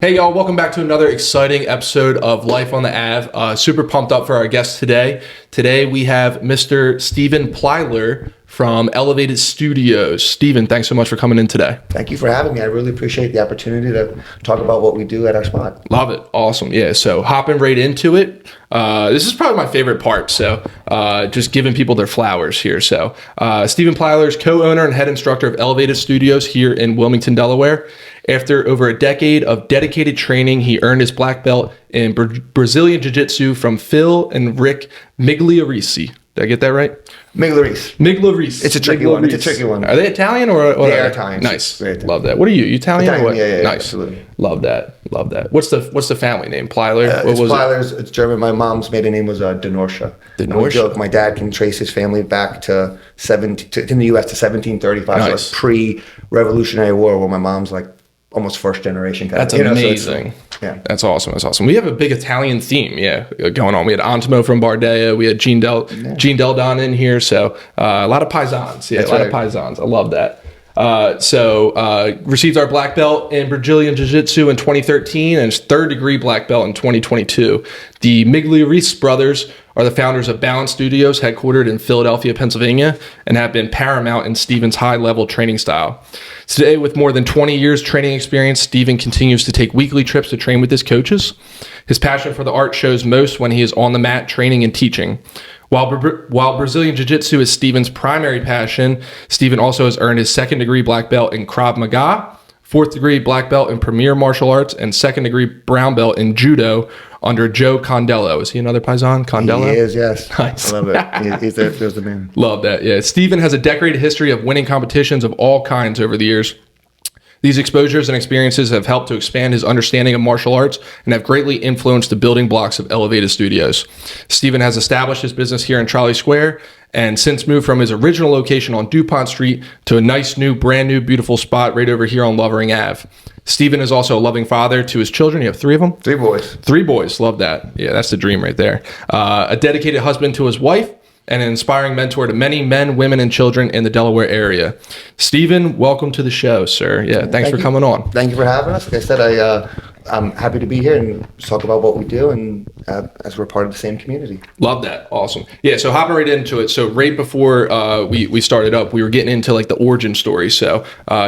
Hey y'all, welcome back to another exciting episode of Life on the Ave. Super pumped up for our guest today. Today we have Mr. Stephen Plyler from Elevated Studios. Stephen, thanks so much for coming in today. Thank you for having me. I really appreciate the opportunity to talk about what we do at our spot. Love it. Awesome. Yeah, so hopping right into it. This is probably my favorite part, so just giving people their flowers here. So Stephen Plyler is co-owner and head instructor of Elevated Studios here in Wilmington, Delaware. After over a decade of dedicated training, he earned his black belt in Brazilian Jiu-Jitsu from Phil and Rick Migliarese. Did I get that right? Migliarese. It's a tricky one. It's a tricky one. Are they Italian or they are Italian. Nice. Love that. What are you? Italian? Or what? Yeah, nice. Absolutely. Love that. What's the family name? Plyler? What was Plyler's, It's German. My mom's maiden name was Denorsha. We joke, my dad can trace his family back to in the U.S. to 1735. Nice. So pre-Revolutionary War, where my mom's like almost first generation kind That's of. Amazing. Yeah. That's awesome. We have a big Italian theme, going on. We had Antimo from Bardea. We had Gene Del Don in here. So a lot of paisans. Yeah, of paisans. I love that. Received our black belt in Brazilian Jiu-Jitsu in 2013 and his third degree black belt in 2022. The Migliarese brothers are the founders of Balance Studios, headquartered in Philadelphia, Pennsylvania, and have been paramount in Stephen's high-level training style. Today, with more than 20 years training experience, Stephen continues to take weekly trips to train with his coaches. His passion for the art shows most when he is on the mat training and teaching. While Brazilian Jiu-Jitsu is Stephen's primary passion, Stephen also has earned his second degree black belt in Krav Maga, fourth degree black belt in Premier Martial Arts, and second degree brown belt in Judo under Joe Condello. Is he another paisan? Condello? He is, yes. Nice. I love it. He's the man. Love that. Yeah. Stephen has a decorated history of winning competitions of all kinds over the years. These exposures and experiences have helped to expand his understanding of martial arts and have greatly influenced the building blocks of Elevated Studios. Stephen has established his business here in Charlie Square and since moved from his original location on DuPont Street to a nice brand new, beautiful spot right over here on Lovering Ave. Stephen is also a loving father to his children. You have three of them? 3 boys. 3 boys. Love that. Yeah, that's the dream right there. A dedicated husband to his wife, and an inspiring mentor to many men, women, and children in the Delaware area. Stephen, welcome to the show, sir. Yeah, thanks for coming on. Thank you for having us. Like I said, I'm happy to be here and talk about what we do, and as we're part of the same community. Love that. Awesome. Yeah, so hopping right into it. So right before we started up, we were getting into like the origin story. So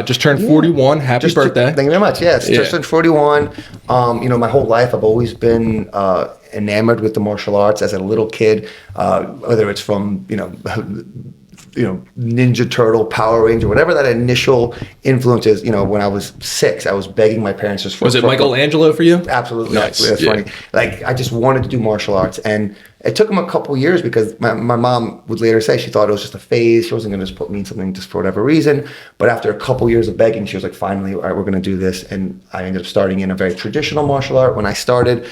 just turned 41. Happy birthday. Thank you very much. Yes, just turned 41. My whole life I've always been enamored with the martial arts as a little kid, whether it's from Ninja Turtle, Power Ranger, whatever that initial influence is. When I was 6, I was begging my parents just for. Was it Michelangelo for you? Absolutely. Nice. That's funny. Like, I just wanted to do martial arts, and it took him a couple years because my mom would later say she thought it was just a phase. She wasn't going to just put me in something just for whatever reason. But after a couple years of begging, she was like, finally, all right, we're going to do this. And I ended up starting in a very traditional martial art. When I started,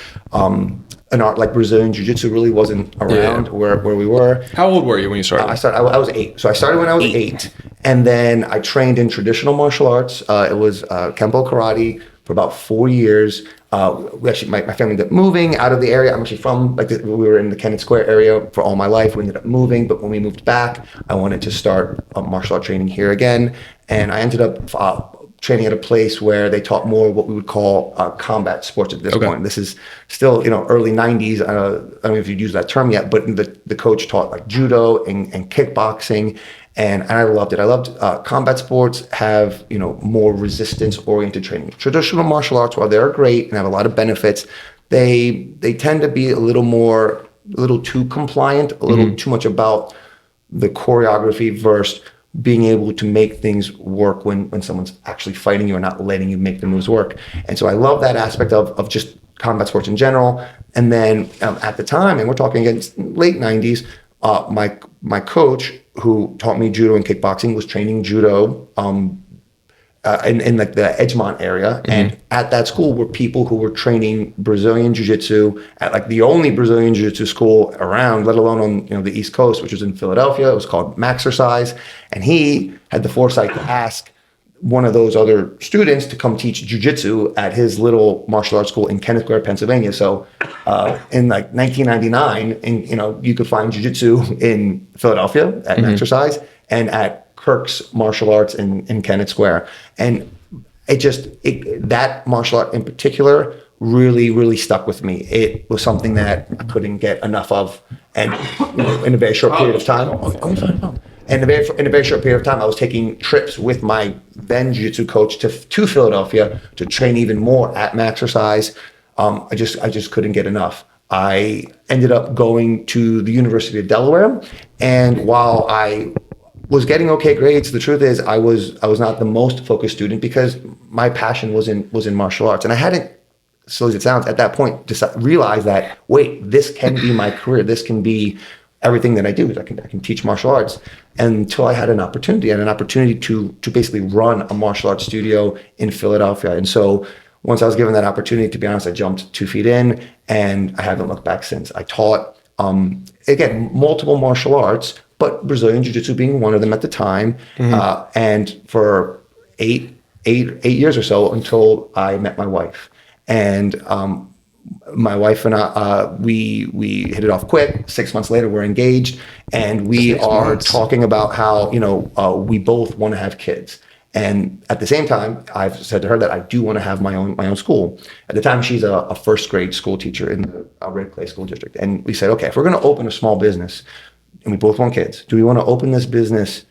an art like Brazilian Jiu-Jitsu really wasn't around where we were. How old were you when you started? I was 8. So I started when I was 8. And then I trained in traditional martial arts. It was Kempo Karate for about 4 years. My family ended up moving out of the area. I'm actually from, we were in the Kennett Square area for all my life. We ended up moving, but when we moved back, I wanted to start martial art training here again. And I ended up training at a place where they taught more what we would call combat sports at this point. This is still, early 90s. I don't know if you'd use that term yet, but the coach taught like judo and kickboxing. And I loved it. I loved combat sports have, more resistance-oriented training. Traditional martial arts, while they're great and have a lot of benefits, they tend to be a little too compliant, a little too much about the choreography versus being able to make things work when someone's actually fighting you or not letting you make the moves work. And so I love that aspect of just combat sports in general. And then at the time, and we're talking again late 90s, my coach who taught me judo and kickboxing was training judo in like the Edgemont area. And at that school were people who were training Brazilian Jiu-Jitsu at like the only Brazilian Jiu-Jitsu school around, let alone on the East Coast, which was in Philadelphia. It was called Maxercise. And he had the foresight to ask one of those other students to come teach Jiu-Jitsu at his little martial arts school in Kennett Square, Pennsylvania. So in like 1999, you could find Jiu-Jitsu in Philadelphia at Maxercise and at Kirk's Martial Arts in Kennett Square. And that martial art in particular really, really stuck with me. It was something that I couldn't get enough of, and in a very short period of time. And in a very short period of time, I was taking trips with my then jiu-jitsu coach to Philadelphia to train even more at Maxercise. I just couldn't get enough. I ended up going to the University of Delaware, and while I was getting okay grades, the truth is I was not the most focused student because my passion was in martial arts, and I hadn't, so as it sounds, at that point realized that this can be my career. This can be everything that I do. I can teach martial arts, until I had an opportunity to basically run a martial arts studio in Philadelphia. And so once I was given that opportunity, to be honest, I jumped 2 feet in, and I haven't looked back since. I taught, again, multiple martial arts, but Brazilian Jiu-Jitsu being one of them at the time. And for eight years or so, until I met my wife. And my wife and I, we hit it off quick. 6 months later, we're engaged, and we are talking about how, we both want to have kids. And at the same time, I've said to her that I do want to have my own school. At the time, she's a first grade school teacher in the Red Clay School District. And we said, okay, if we're going to open a small business, and we both want kids, do we want to open this business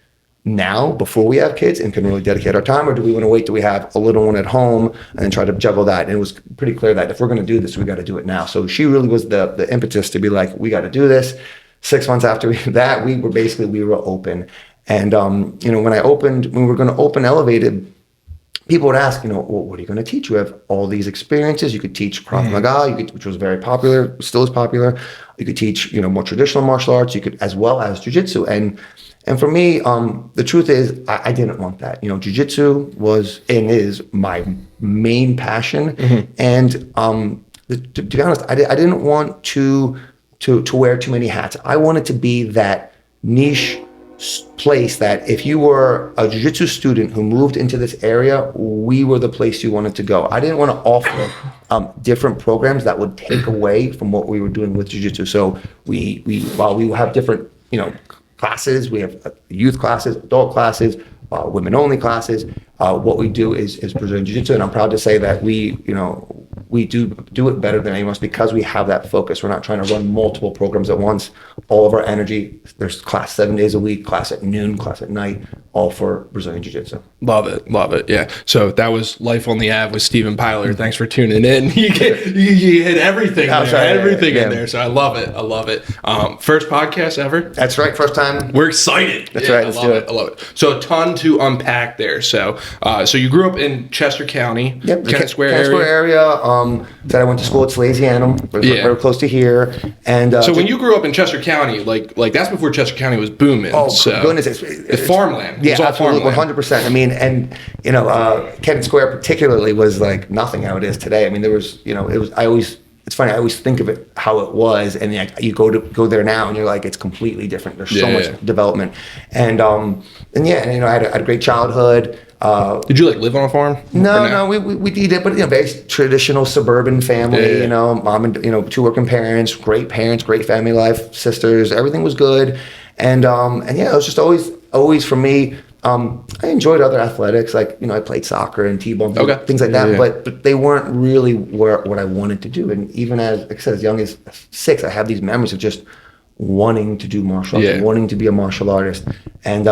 now before we have kids and can really dedicate our time, or do we want to wait till we have a little one at home and then try to juggle that? And it was pretty clear that if we're going to do this, we got to do it now. So she really was the impetus to be like, we got to do this. 6 months after that, we were open. And when we were going to open Elevated, people would ask, well, what are you going to teach? You have all these experiences. You could teach Krav Maga, which was very popular, still is popular. You could teach, more traditional martial arts. You could, as well as jiu-jitsu. And for me, the truth is, I didn't want that. Jiu-jitsu was and is my main passion. And to be honest, I didn't want to wear too many hats. I wanted to be that niche place that if you were a jiu-jitsu student who moved into this area, we were the place you wanted to go. I didn't want to offer different programs that would take away from what we were doing with jiu-jitsu. So while we have different, classes, we have youth classes, adult classes, women only classes. What we do is Brazilian Jiu-Jitsu, and I'm proud to say that we do it better than anyone else because we have that focus. We're not trying to run multiple programs at once. All of our energy, there's class 7 days a week, class at noon, class at night, all for Brazilian Jiu-Jitsu. Love it. Yeah. So that was Life on the Ave with Stephen Plyler. Thanks for tuning in. You hit everything in there. So I love it. First podcast ever. That's right. First time. We're excited. That's right. I love it. So a ton to unpack there. So you grew up in Chester County, yep, Kennett Square area. Then I went to school at Lazy Animal, very close to here. And so when you grew up in Chester County, like that's before Chester County was booming. Oh, so goodness. It's farmland. Yeah, absolutely, 100%. I mean, and Kennett Square particularly was like nothing how it is today. I mean, there was, it's funny. I always think of it how it was, and you go there now, and you're like, it's completely different. There's so much development, and I had a great childhood. Did you live on a farm? No, we did it, but very traditional suburban family. Mom and 2 working parents, great family life, sisters. Everything was good, and it was just always for me. I enjoyed other athletics, I played soccer and t-ball, things like that, but they weren't really what I wanted to do. And even as young as 6, I have these memories of just wanting to do martial arts, wanting to be a martial artist. And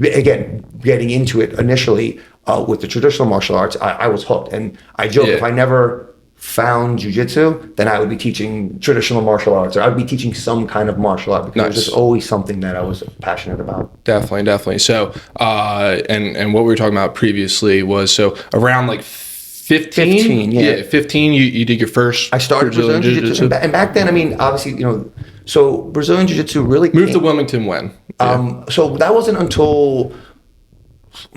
again, getting into it initially with the traditional martial arts, I was hooked. And I joke, if I never found jiu-jitsu, then I would be teaching traditional martial arts, or I would be teaching some kind of martial art, because it was just always something that I was passionate about. Definitely. So, and what we were talking about previously was, so around 15, 15, you did your first. I started Brazilian Jiu-Jitsu, and back then, I mean, obviously, so Brazilian Jiu-Jitsu really moved to Wilmington when? So that wasn't until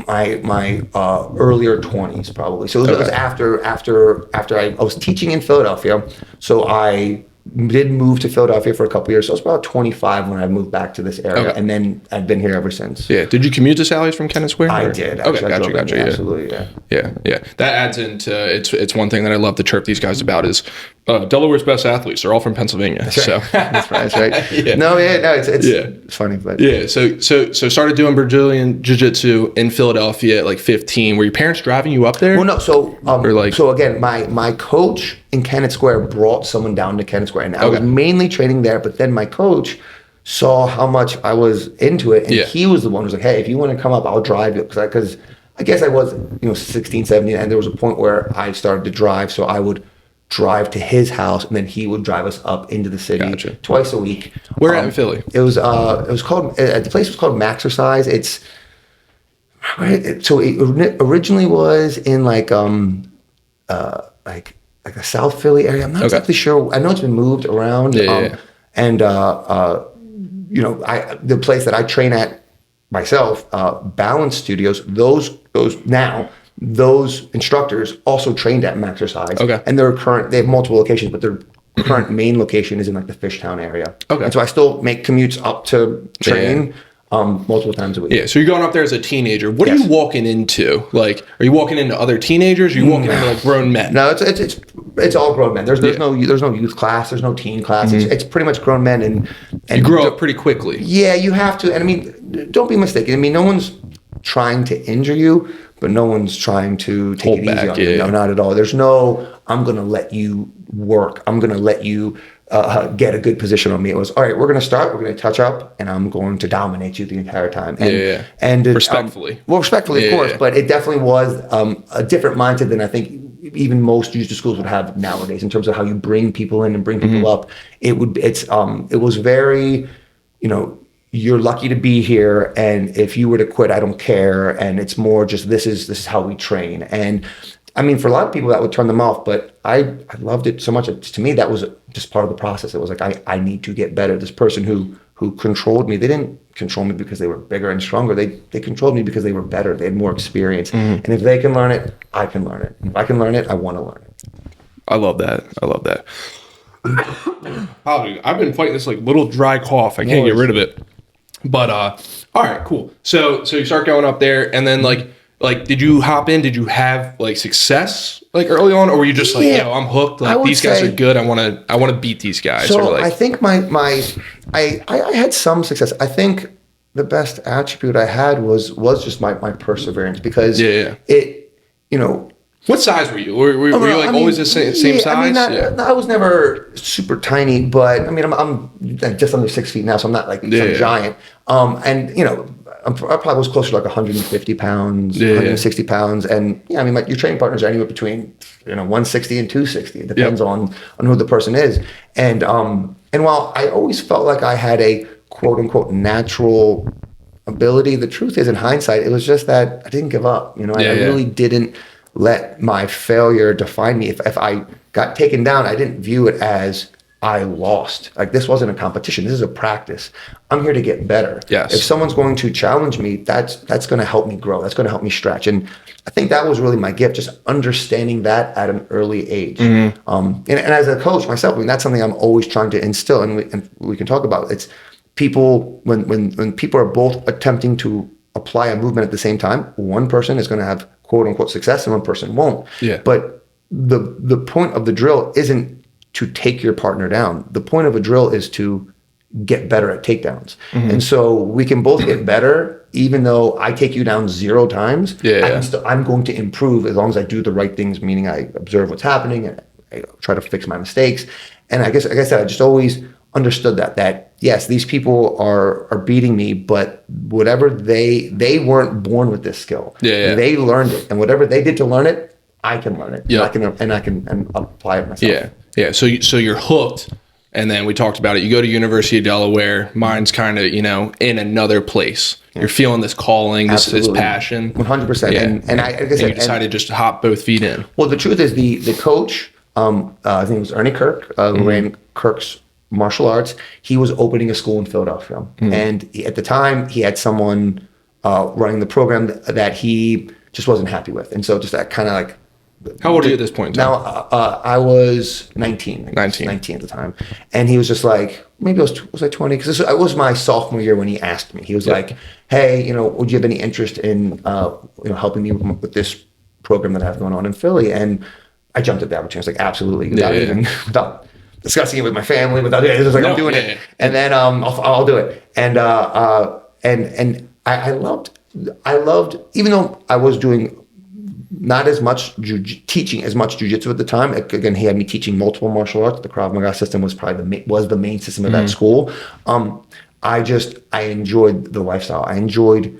my earlier 20s, probably. So it was after I was teaching in Philadelphia. So I did move to Philadelphia for a couple years. So I was about 25 when I moved back to this area, and then I've been here ever since. Yeah. Did you commute to Sally's from Kennett Square? I did. Actually. Okay, gotcha. Absolutely. Yeah. That adds into it's one thing that I love to chirp these guys about is Delaware's best athletes are all from Pennsylvania. So That's right. Yeah. No, it's funny, but yeah. So started doing Brazilian jiu-jitsu in Philadelphia at like 15. Were your parents driving you up there? well, no. So like- so again, my coach in Kennett Square brought someone down to Kennett Square, and I was mainly training there. But then my coach saw how much I was into it, and he was the one who was like, "Hey, if you want to come up, I'll drive you." Because I guess I was 16, 17, and there was a point where I started to drive, so I would drive to his house, and then he would drive us up into the city twice a week. Where at in Philly? It was called the place was called Maxercise. So it originally was in like a South Philly area. I'm not exactly sure. I know it's been moved around. And the place that I train at myself, Balance Studios, those instructors also trained at Maxercise. And they have multiple locations, but their current main location is in like the Fishtown area. And so I still make commutes up to train multiple times a week. Yeah. So you're going up there as a teenager. What are you walking into? Like, are you walking into other teenagers? Are you walking into like grown men? No, it's all grown men. There's no youth class. There's no teen class. It's pretty much grown men. And you grow up pretty quickly. Yeah, you have to. And I mean, don't be mistaken. I mean, no one's trying to injure you, but no one's trying to take it easy on you. No, not at all. There's no, I'm going to let you work. I'm going to let you get a good position on me. It was, all right, we're going to start. We're going to touch up, and I'm going to dominate you the entire time. And, and respectfully. Respectfully, of course. But it definitely was a different mindset than I think even most jiu-jitsu schools would have nowadays in terms of how you bring people in and bring people up. It was very, you're lucky to be here, and if you were to quit, I don't care. And it's more just this is how we train. And I mean, for a lot of people that would turn them off, but I loved it so much. To me, that was just part of the process. It was like I need to get better. This person who controlled me, they didn't control me because they were bigger and stronger. They controlled me because they were better. They had more experience. And if they can learn it, I can learn it. If I can learn it, I want to learn it. I love that. I've been fighting this like little dry cough. I can't get rid of it. But all right, cool. So you start going up there, and then like did you hop in? Did you have like success like early on, or were you just like, I'm hooked? Like these guys are good. I want to beat these guys. So I think I had some success. I think the best attribute I had was just my perseverance, because What size were you? Were you like always the same size? I was never super tiny, but I mean, I'm just under 6 feet now, so I'm not like some giant. I probably was closer to like 150 pounds, 160 pounds. And I mean, your training partners are anywhere between 160 and 260. It depends on who the person is. And while I always felt like I had a quote unquote natural ability, the truth is, in hindsight, it was just that I didn't give up. I really didn't let my failure define me. If I got taken down, I didn't view it as I lost. Like, this wasn't a competition. This is a practice. I'm here to get better. Yes. If someone's going to challenge me, that's going to help me grow. That's going to help me stretch. And I think that was really my gift, just understanding that at an early age. And as a coach myself, I mean, that's something I'm always trying to instill, and we can talk about. It's people, when people are both attempting to apply a movement at the same time, one person is going to have quote unquote success and one person won't. But the point of the drill isn't to take your partner down. The point of a drill is to get better at takedowns. And so we can both get better, even though I take you down 0 times. I'm going to improve as long as I do the right things, meaning I observe what's happening and I try to fix my mistakes. And I guess, like I said, I just always understood that yes, these people are beating me, but whatever they weren't born with this skill. They learned it, and whatever they did to learn it, I can learn it. And I can apply it myself. So you're hooked, and then we talked about it. You go to University of Delaware. Mine's kind of in another place. You're feeling this calling, this passion. 100%. And I guess you decided just to hop both feet in. Well, the truth is, the coach, I think it was Ernie Kirk, who ran Kirk's martial arts. He was opening a school in Philadelphia, and at the time he had someone running the program that he just wasn't happy with, and so just that kind of like. How old are you at this point? Now, I was 19. 19 at the time. And he was just like, maybe was I 20? Because it was my sophomore year when he asked me. He was like, hey, would you have any interest in helping me with this program that I have going on in Philly? And I jumped at the opportunity. I was like, absolutely, without discussing it with my family, without it. It was like, I'm doing it. And then I'll do it. And I loved, even though I was doing not as much teaching as much jiu-jitsu at the time. Again, he had me teaching multiple martial arts. The Krav Maga system was probably the main system of that school. I enjoyed the lifestyle. I enjoyed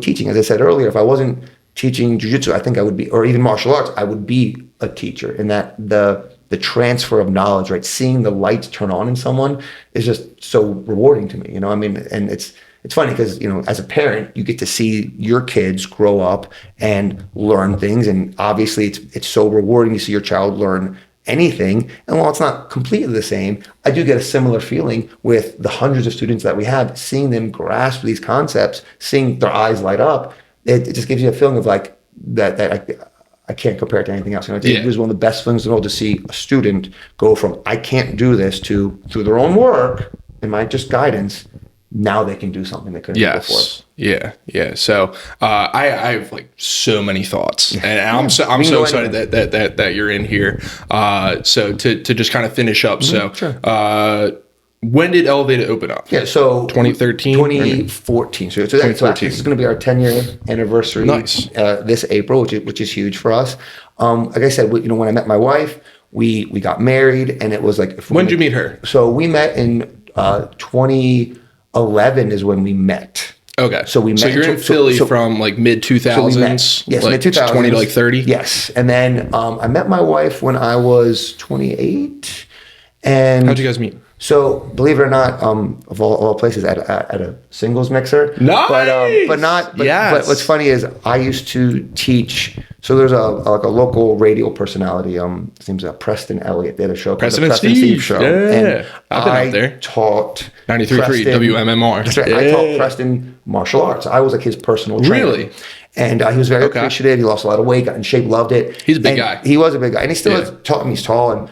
teaching. As I said earlier, if I wasn't teaching jiu-jitsu, I think I would be, or even martial arts, I would be a teacher. And that the transfer of knowledge, right? Seeing the lights turn on in someone is just so rewarding to me. I mean, and it's funny because, as a parent, you get to see your kids grow up and learn things. And obviously it's so rewarding to see your child learn anything. And while it's not completely the same, I do get a similar feeling with the hundreds of students that we have, seeing them grasp these concepts, seeing their eyes light up. It just gives you a feeling of like that I can't compare it to anything else. It was one of the best things in the world to see a student go from, I can't do this, to through their own work and my just guidance, now they can do something they couldn't do before. Yeah. So I have like so many thoughts, and I'm so excited that you're in here. So to just kind of finish up. Sure. When did Elevated open up? Yeah, so 2013? 2014. So this is going to be our 10-year anniversary. Nice. This April, which is huge for us. Like I said, when I met my wife, we got married, and it was like. When did you meet her? So we met in 2011 is when we met. Okay. So we met. So you're in Philly from like mid 2000s. Yes, like mid 2000s. 20 to like 30. Yes, and then I met my wife when I was 28. And how'd you guys meet? So, believe it or not, of all places, at a singles mixer. Nice. But what's funny is I used to teach. So there's a local radio personality. His name's Preston Elliott. They had a show called the Preston and Steve Show. Yeah, and I've been out there. Taught 93.3 WMMR. That's right. Yeah. I taught Preston martial arts. I was like his personal trainer. Really? And he was very appreciative. He lost a lot of weight, got in shape, loved it. He's a big guy. He was a big guy, and he still is tall. He's tall,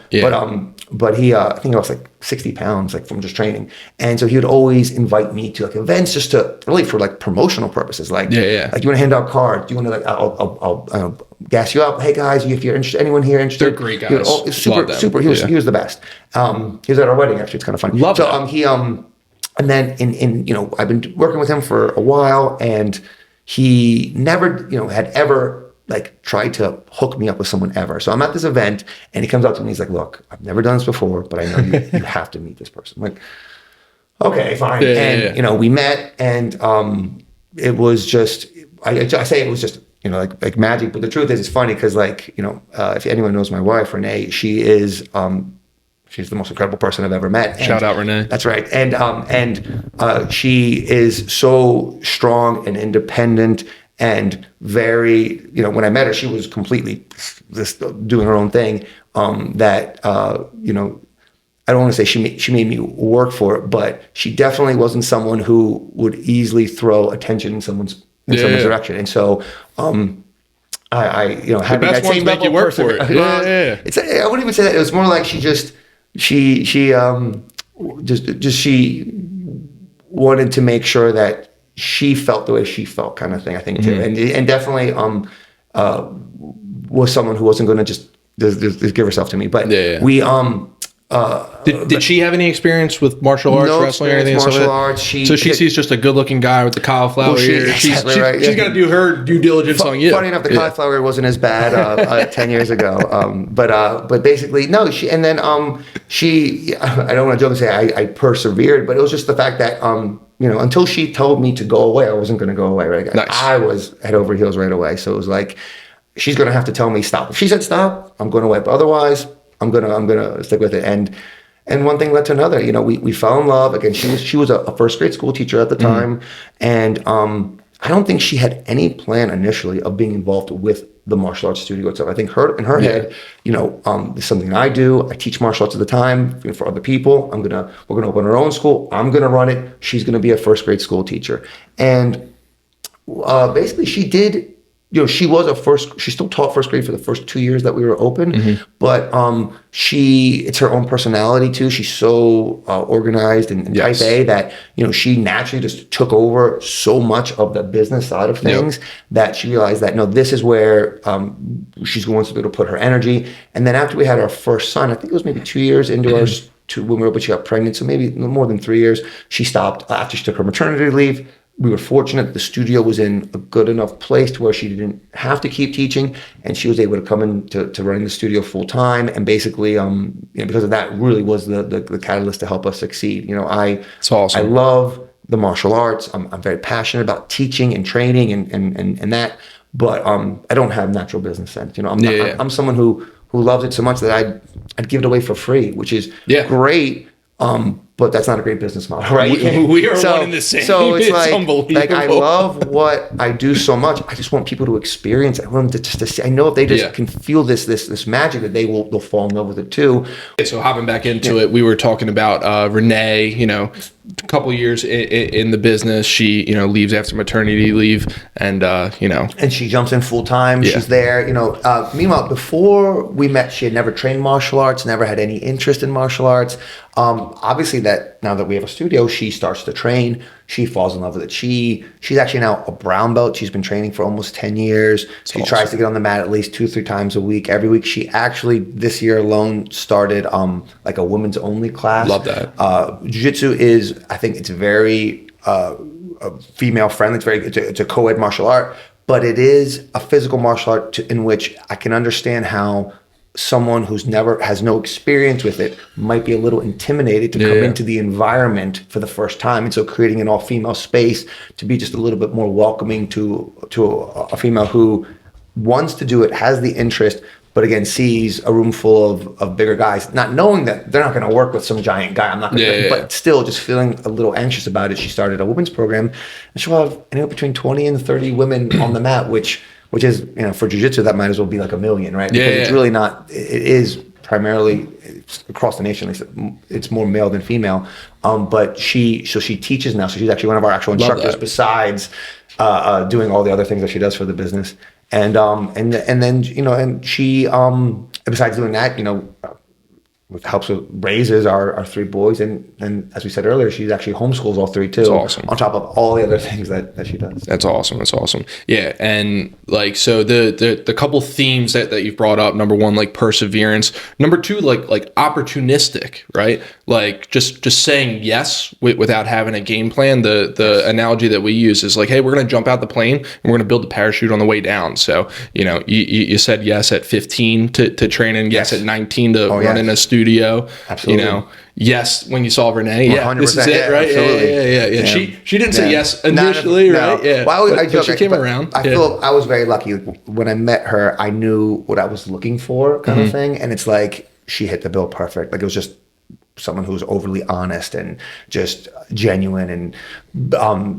but he I think he lost like 60 pounds like from just training. And so he would always invite me to like events just to really for like promotional purposes. Like, like you want to hand out cards? Do you want to like I'll gas you up? Hey guys, if you're interested, anyone here interested? They're great guys. Super. He was the best. He was at our wedding actually. It's kind of funny. Love that. He and then in I've been working with him for a while, and he never had ever like tried to hook me up with someone ever. So I'm at this event, and he comes up to me. He's like, "Look, I've never done this before, but I know you have to meet this person." I'm like, okay, fine. We met, and it was just I say it was just like magic. But the truth is, it's funny because if anyone knows my wife, Renee, she is. She's the most incredible person I've ever met. Shout out, Renee. That's right. And she is so strong and independent and very, when I met her, she was completely just doing her own thing. I don't want to say she made me work for it, but she definitely wasn't someone who would easily throw attention in someone's direction. And so, having that same level of person. I wouldn't even say that. It was more like she wanted to make sure that she felt the way she felt, kind of thing, I think, too. And definitely was someone who wasn't going to just give herself to me. But we did she have any experience with martial arts, wrestling, or anything? Martial arts. She sees just a good-looking guy with the cauliflower ear. She's got to do her due diligence on you. Funny enough, the cauliflower ear wasn't as bad 10 years ago. But basically, no. She I don't want to joke and say I persevered, but it was just the fact that until she told me to go away, I wasn't going to go away. Right? Nice. I was head over heels right away. So it was like she's going to have to tell me stop. If she said stop, I'm going away. But otherwise, I'm gonna stick with it. And one thing led to another. We fell in love. Again, she was a first grade school teacher at the time, and I don't think she had any plan initially of being involved with the martial arts studio itself. I think in her head, this is something I do. I teach martial arts at the time for other people. We're gonna open our own school. I'm gonna run it. She's gonna be a first grade school teacher. And basically, she did she still taught first grade for the first 2 years that we were open, Mm-hmm. but it's her own personality too. She's so organized and Yes. type A that, she naturally just took over so much of the business side of things that she realized that, no, this is where she's going to be able to put her energy. And then after we had our first son, I think it was maybe 2 years into our, when we were open, she got pregnant. So maybe more than 3 years, she stopped after she took her maternity leave. We were fortunate that the studio was in a good enough place to where she didn't have to keep teaching, and she was able to come in to running the studio full time. And basically, because of that, really was the catalyst to help us succeed. It's awesome. I love the martial arts. I'm very passionate about teaching and training and that, but I don't have natural business sense. I'm someone who loves it so much that I'd give it away for free, which is great. But that's not a great business model, right? We are one in the same. So it's unbelievable. like I love what I do so much. I just want people to experience it. I want them to see. I know if they just can feel this magic, that they'll fall in love with it too. So hopping back into it, we were talking about Renee. A couple years in the business, she leaves after maternity leave, and and she jumps in full time. She's there. Meanwhile, before we met, she had never trained martial arts, never had any interest in martial arts. Obviously, that now that we have a studio, she starts to train. She falls in love with it. She's actually now a brown belt. She's been training for almost 10 years. She tries to get on the mat at least 2-3 times a week. Every week, she actually this year alone started like a women's only class. Love that. Jiu-Jitsu is, I think it's very female friendly. It's a co-ed martial art, but it is a physical martial art in which I can understand how someone who's has no experience with it might be a little intimidated to come into the environment for the first time. And so creating an all-female space to be just a little bit more welcoming to a female who wants to do it, has the interest, but again, sees a room full of bigger guys, not knowing that they're not going to work with some giant guy. I'm not going to, but still just feeling a little anxious about it. She started a women's program, and she'll have anywhere between 20 and 30 women on the mat, which is, for jiu-jitsu, that might as well be like a million, right? Because it's really not, it is primarily across the nation, it's more male than female. But she teaches now. So she's actually one of our actual instructors besides doing all the other things that she does for the business. And then, and she, besides doing that, helps with raises our 3 boys, and as we said earlier, she's actually homeschools all 3 too. That's awesome. On top of all the other things that she does. That's awesome. Yeah, and so the couple themes that you've brought up: number 1, like perseverance; number 2, like opportunistic, right? Like just saying yes without having a game plan. The analogy that we use is like, hey, we're gonna jump out the plane and we're gonna build the parachute on the way down. So you said yes at 15 to training, yes at 19 to run in a studio. Absolutely. Yes, when you saw Renee, this is it, yeah, right? Absolutely. Yeah. She didn't say yes initially, no. right? Yeah. Well, but she came around. I feel I was very lucky when I met her. I knew what I was looking for, kind of thing, and it's like she hit the bill perfect. Like it was just someone who was overly honest and just genuine, and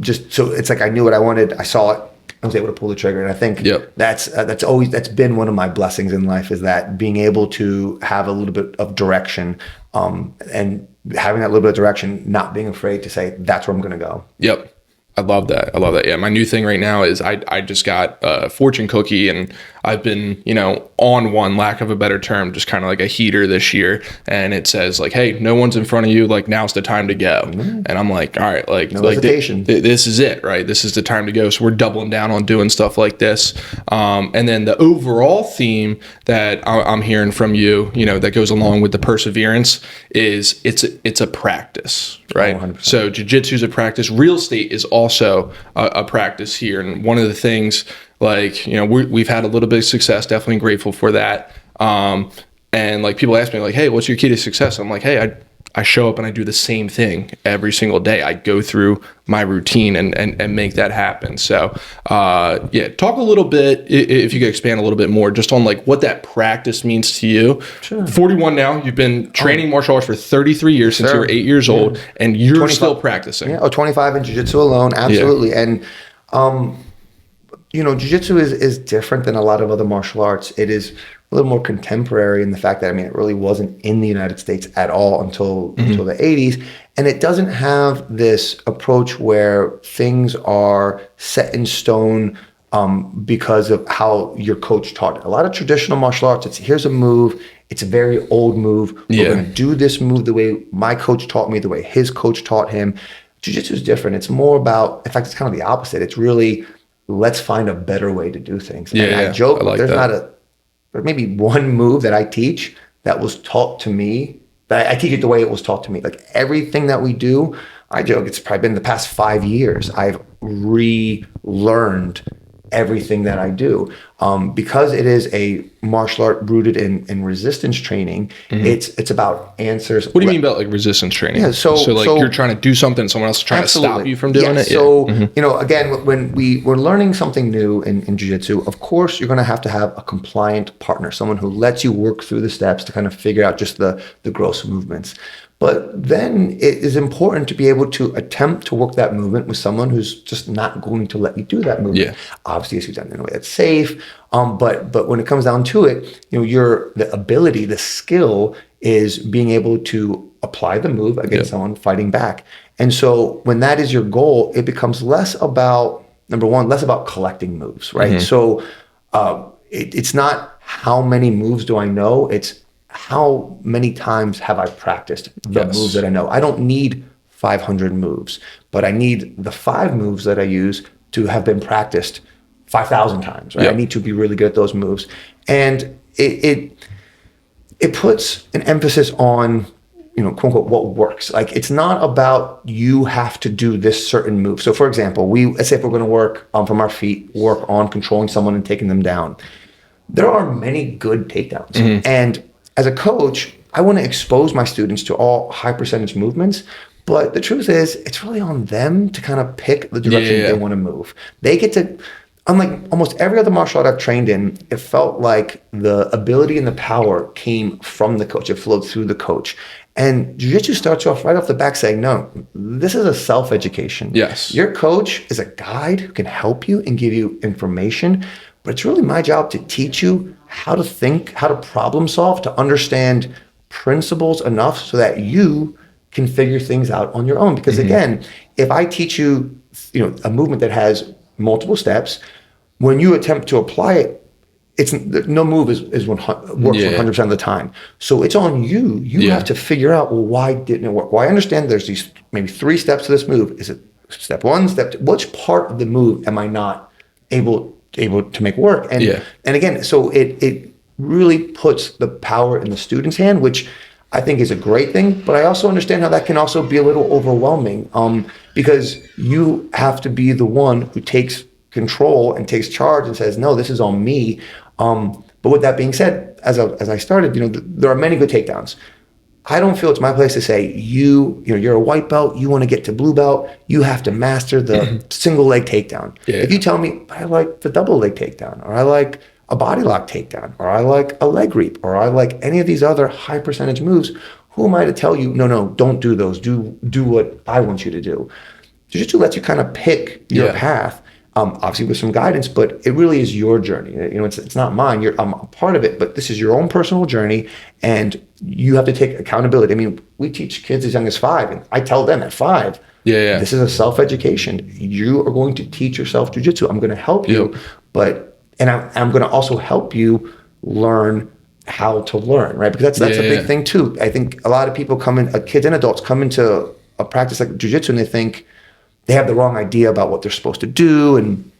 just so it's like I knew what I wanted. I saw it. I was able to pull the trigger, and I think that's been one of my blessings in life, is that being able to have a little bit of direction, and having that little bit of direction, not being afraid to say that's where I'm going to go. Yep. I love that. Yeah. My new thing right now is I just got a fortune cookie, and I've been, on one, lack of a better term, just kind of like a heater this year. And it says like, hey, no one's in front of you. Like, now's the time to go. And I'm like, all right, like, no hesitation. This is it, right? This is the time to go. So we're doubling down on doing stuff like this. And then the overall theme that I'm hearing from you, that goes along with the perseverance is it's a practice, right? 100%. So jiu-jitsu is a practice. Real estate is also a practice here. And one of the things, like, we've had a little bit of success, definitely grateful for that. And like people ask me like, hey, what's your key to success? I'm like, hey, I show up and I do the same thing every single day. I go through my routine and make that happen. So talk a little bit, if you could expand a little bit more just on like what that practice means to you. Sure. 41 now, you've been training martial arts for 33 years since you were 8 years old, and you're still practicing. Yeah, 25 in jiu-jitsu alone, absolutely. Yeah. And jiu-jitsu is different than a lot of other martial arts. It is a little more contemporary in the fact that, it really wasn't in the United States at all until the 80s. And it doesn't have this approach where things are set in stone because of how your coach taught it. A lot of traditional martial arts, it's here's a move. It's a very old move. We're going to do this move the way my coach taught me, the way his coach taught him. Jiu-jitsu is different. It's more about, in fact, it's kind of the opposite. It's really, let's find a better way to do things. And I joke, there's maybe one move that I teach that was taught to me, that I teach it the way it was taught to me. Like everything that we do, I joke, it's probably been the past 5 years, I've relearned everything that I do. Because it is a martial art rooted in resistance training, it's about answers. What do you mean about like resistance training? Yeah, so you're trying to do something, someone else is trying to stop you from doing it? So, again, when we're learning something new in jiu-jitsu, of course, you're going to have a compliant partner, someone who lets you work through the steps to kind of figure out just the gross movements. But then it is important to be able to attempt to work that movement with someone who's just not going to let you do that movement. Yeah. Obviously, it's done in a way that's safe. But when it comes down to it, the ability, the skill is being able to apply the move against someone fighting back. And so when that is your goal, it becomes less about, number one, less about collecting moves, right? So it's not how many moves do I know, it's how many times have I practiced the moves that I know. I don't need 500 moves, but I need the 5 moves that I use to have been practiced 5,000 times, right? I need to be really good at those moves. And it puts an emphasis on, quote unquote, what works. Like it's not about you have to do this certain move. So for example, let's say if we're going to work from our feet, work on controlling someone and taking them down. There are many good takedowns. And as a coach, I want to expose my students to all high percentage movements, but the truth is it's really on them to kind of pick the direction they want to move. They get to, unlike almost every other martial art I've trained in, it felt like the ability and the power came from the coach. It flowed through the coach. And jiu-jitsu starts off right off the back saying, no, this is a self-education. Yes. Your coach is a guide who can help you and give you information, but it's really my job to teach you how to think, how to problem solve, to understand principles enough so that you can figure things out on your own. Because again, if I teach you, a movement that has multiple steps, when you attempt to apply it, no move works 100% of the time. So it's on you. You have to figure out, well, why didn't it work? Well, I understand there's these maybe 3 steps to this move. Is it step 1, step 2? Which part of the move am I not able to make work? And again, so it really puts the power in the student's hand, which I think is a great thing, but I also understand how that can also be a little overwhelming, because you have to be the one who takes control and takes charge and says, no, this is on me. But with that being said, as I started, there are many good takedowns. I don't feel it's my place to say, you're a white belt, you want to get to blue belt, you have to master the single leg takedown. If you tell me, I like the double leg takedown, or I like a body lock takedown, or I like a leg reap, or I like any of these other high percentage moves, who am I to tell you, no, don't do those, do what I want you to do. Jiu-jitsu lets you kind of pick your path, obviously with some guidance, but it really is your journey. It's not mine. I'm a part of it, but this is your own personal journey, and you have to take accountability. I mean, we teach kids as young as 5, and I tell them at 5, this is a self-education. You are going to teach yourself jiu-jitsu. I'm going to help you, and I'm going to also help you learn how to learn, right? Because that's a big thing too. I think a lot of people kids and adults come into a practice like jiu-jitsu and they think they have the wrong idea about what they're supposed to do and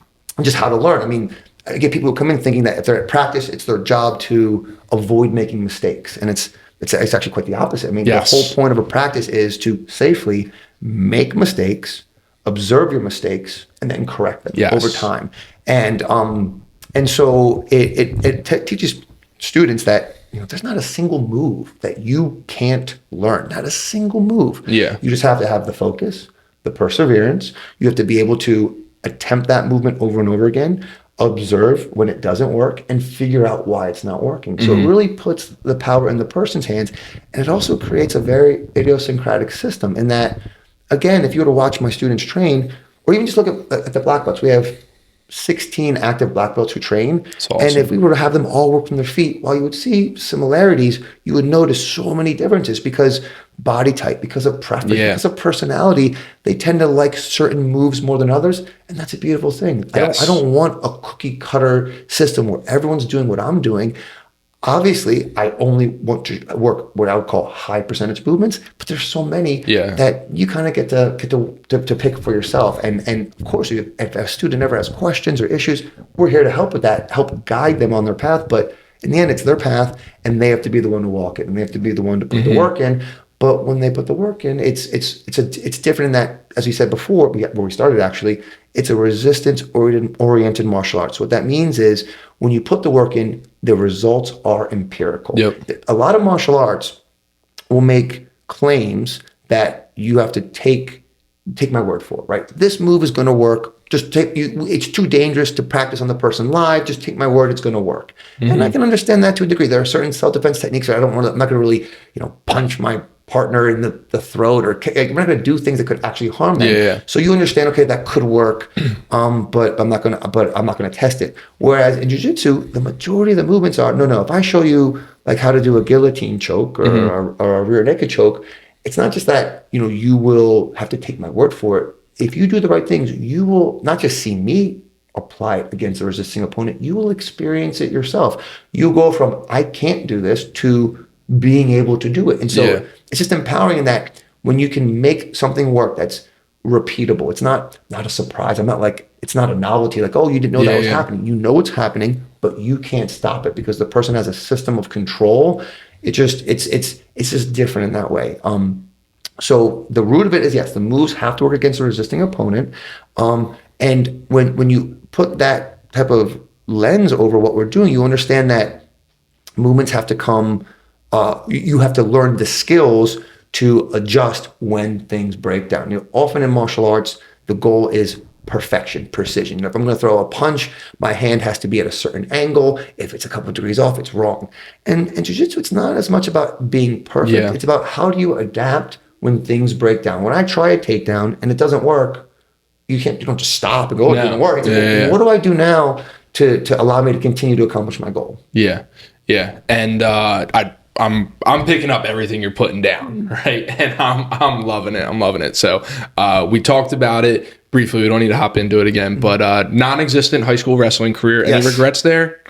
just how to learn. I mean, I get people who come in thinking that if they're at practice, it's their job to avoid making mistakes. And it's actually quite the opposite. I mean, the whole point of a practice is to safely make mistakes, observe your mistakes, and then correct them over time. And so it teaches students that there's not a single move that you can't learn. Not a single move. You just have to have the focus, the perseverance. You have to be able to attempt that movement over and over again, observe when it doesn't work, and figure out why it's not working. So it really puts the power in the person's hands, and it also creates a very idiosyncratic system in that, again, if you were to watch my students train, or even just look at the black belts, we have 16 active black belts who train. awesome. And if we were to have them all work from their feet, while you would see similarities, you would notice so many differences because body type, because of preference, because of personality, they tend to like certain moves more than others. And that's a beautiful thing. Yes. I don't want a cookie cutter system where everyone's doing what I'm doing. Obviously, I only want to work what I would call high percentage movements, but there's so many that you kind of get to pick for yourself. And of course, if a student ever has questions or issues, we're here to help with that, help guide them on their path. But in the end, it's their path, and they have to be the one to walk it, and they have to be the one to put the work in. But when they put the work in, it's different in that, as we said before, where we started actually, it's a resistance-oriented martial arts. What that means is when you put the work in, the results are empirical. Yep. A lot of martial arts will make claims that you have to take my word for it, right? This move is going to work. It's too dangerous to practice on the person live. Just take my word, it's going to work. And I can understand that to a degree. There are certain self-defense techniques that I'm not going to really, punch my partner in the throat, or I'm not going to do things that could actually harm them. So you understand, okay, that could work, but I'm not going to test it. Whereas in jiu-jitsu, the majority of the movements are no. If I show you like how to do a guillotine choke or a rear naked choke, it's not just that you will have to take my word for it. If you do the right things, you will not just see me apply it against a resisting opponent, you will experience it yourself. You go from I can't do this to being able to do it. And so it's just empowering in that when you can make something work that's repeatable. It's not a surprise. It's not a novelty like, oh, you didn't know that was happening. You know it's happening, but you can't stop it because the person has a system of control. It's just different in that way. So the root of it is, yes, the moves have to work against a resisting opponent. And when you put that type of lens over what we're doing, you understand that movements have to come, you have to learn the skills to adjust when things break down. Often in martial arts, the goal is perfection, precision. If I'm going to throw a punch, my hand has to be at a certain angle. If it's a couple of degrees off, it's wrong. And in jiu-jitsu, it's not as much about being perfect. It's about how do you adapt when things break down. When I try a takedown and it doesn't work, you don't just stop and go, it didn't work. What do I do now to allow me to continue to accomplish my goal? Yeah. And I'm picking up everything you're putting down, right? And I'm loving it. So we talked about it briefly. We don't need to hop into it again. But non-existent high school wrestling career. Any regrets there?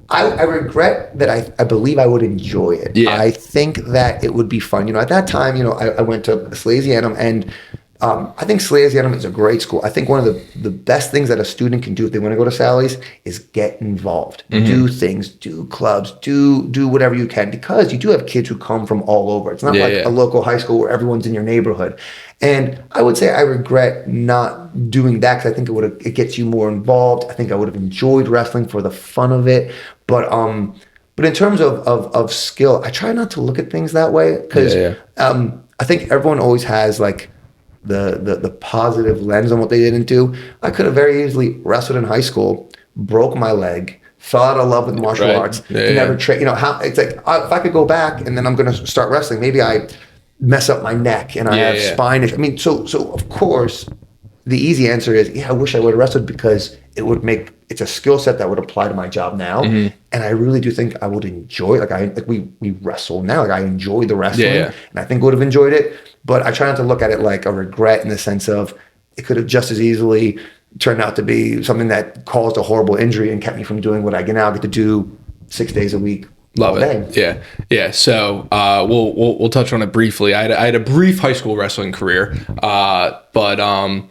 I regret that I believe I would enjoy it. I think that it would be fun. At that time, I went to Salesianum, and I think Salesianum is a great school. I think one of the best things that a student can do if they want to go to Sally's is get involved, do things, do clubs, do whatever you can, because you do have kids who come from all over. It's not like a local high school where everyone's in your neighborhood. And I would say I regret not doing that because I think it gets you more involved. I think I would have enjoyed wrestling for the fun of it. But in terms of skill, I try not to look at things that way because I think everyone always has like the positive lens on what they didn't do. I could have very easily wrestled in high school, broke my leg, fell out of love with martial arts, and never trained. It's like if I could go back and then I'm going to start wrestling, maybe I mess up my neck and I have spine issues. I mean, so of course, the easy answer is, I wish I would have wrestled because it's a skill set that would apply to my job now. And I really do think I would enjoy it. We wrestle now. Like I enjoy the wrestling and I think would have enjoyed it. But I try not to look at it like a regret in the sense of it could have just as easily turned out to be something that caused a horrible injury and kept me from doing what I now get to do 6 days a week. Love it. Yeah. So we'll touch on it briefly. I had a brief high school wrestling career, but and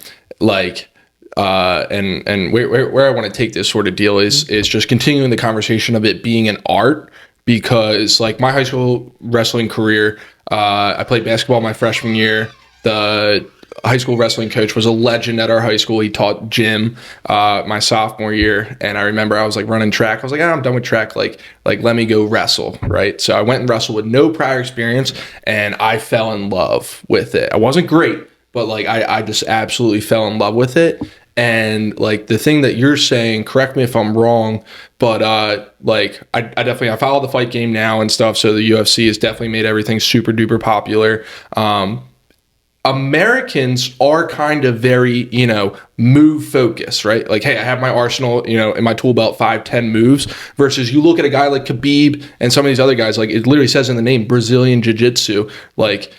where I want to take this sort of deal is just continuing the conversation of it being an art, because like my high school wrestling career, I played basketball my freshman year. The high school wrestling coach was a legend at our high school. He taught gym my sophomore year, and I remember I was like running track. I was like, I'm done with track. Like let me go wrestle, right? So I went and wrestled with no prior experience, and I fell in love with it. I wasn't great, but like I just absolutely fell in love with it. And like the thing that you're saying, correct me if I'm wrong, but I follow the fight game now and stuff. So the UFC has definitely made everything super duper popular. Americans are kind of very, move focused, right? Like, hey, I have my arsenal, in my tool belt, 5-10 moves, versus you look at a guy like Khabib and some of these other guys, like it literally says in the name, Brazilian Jiu-Jitsu, like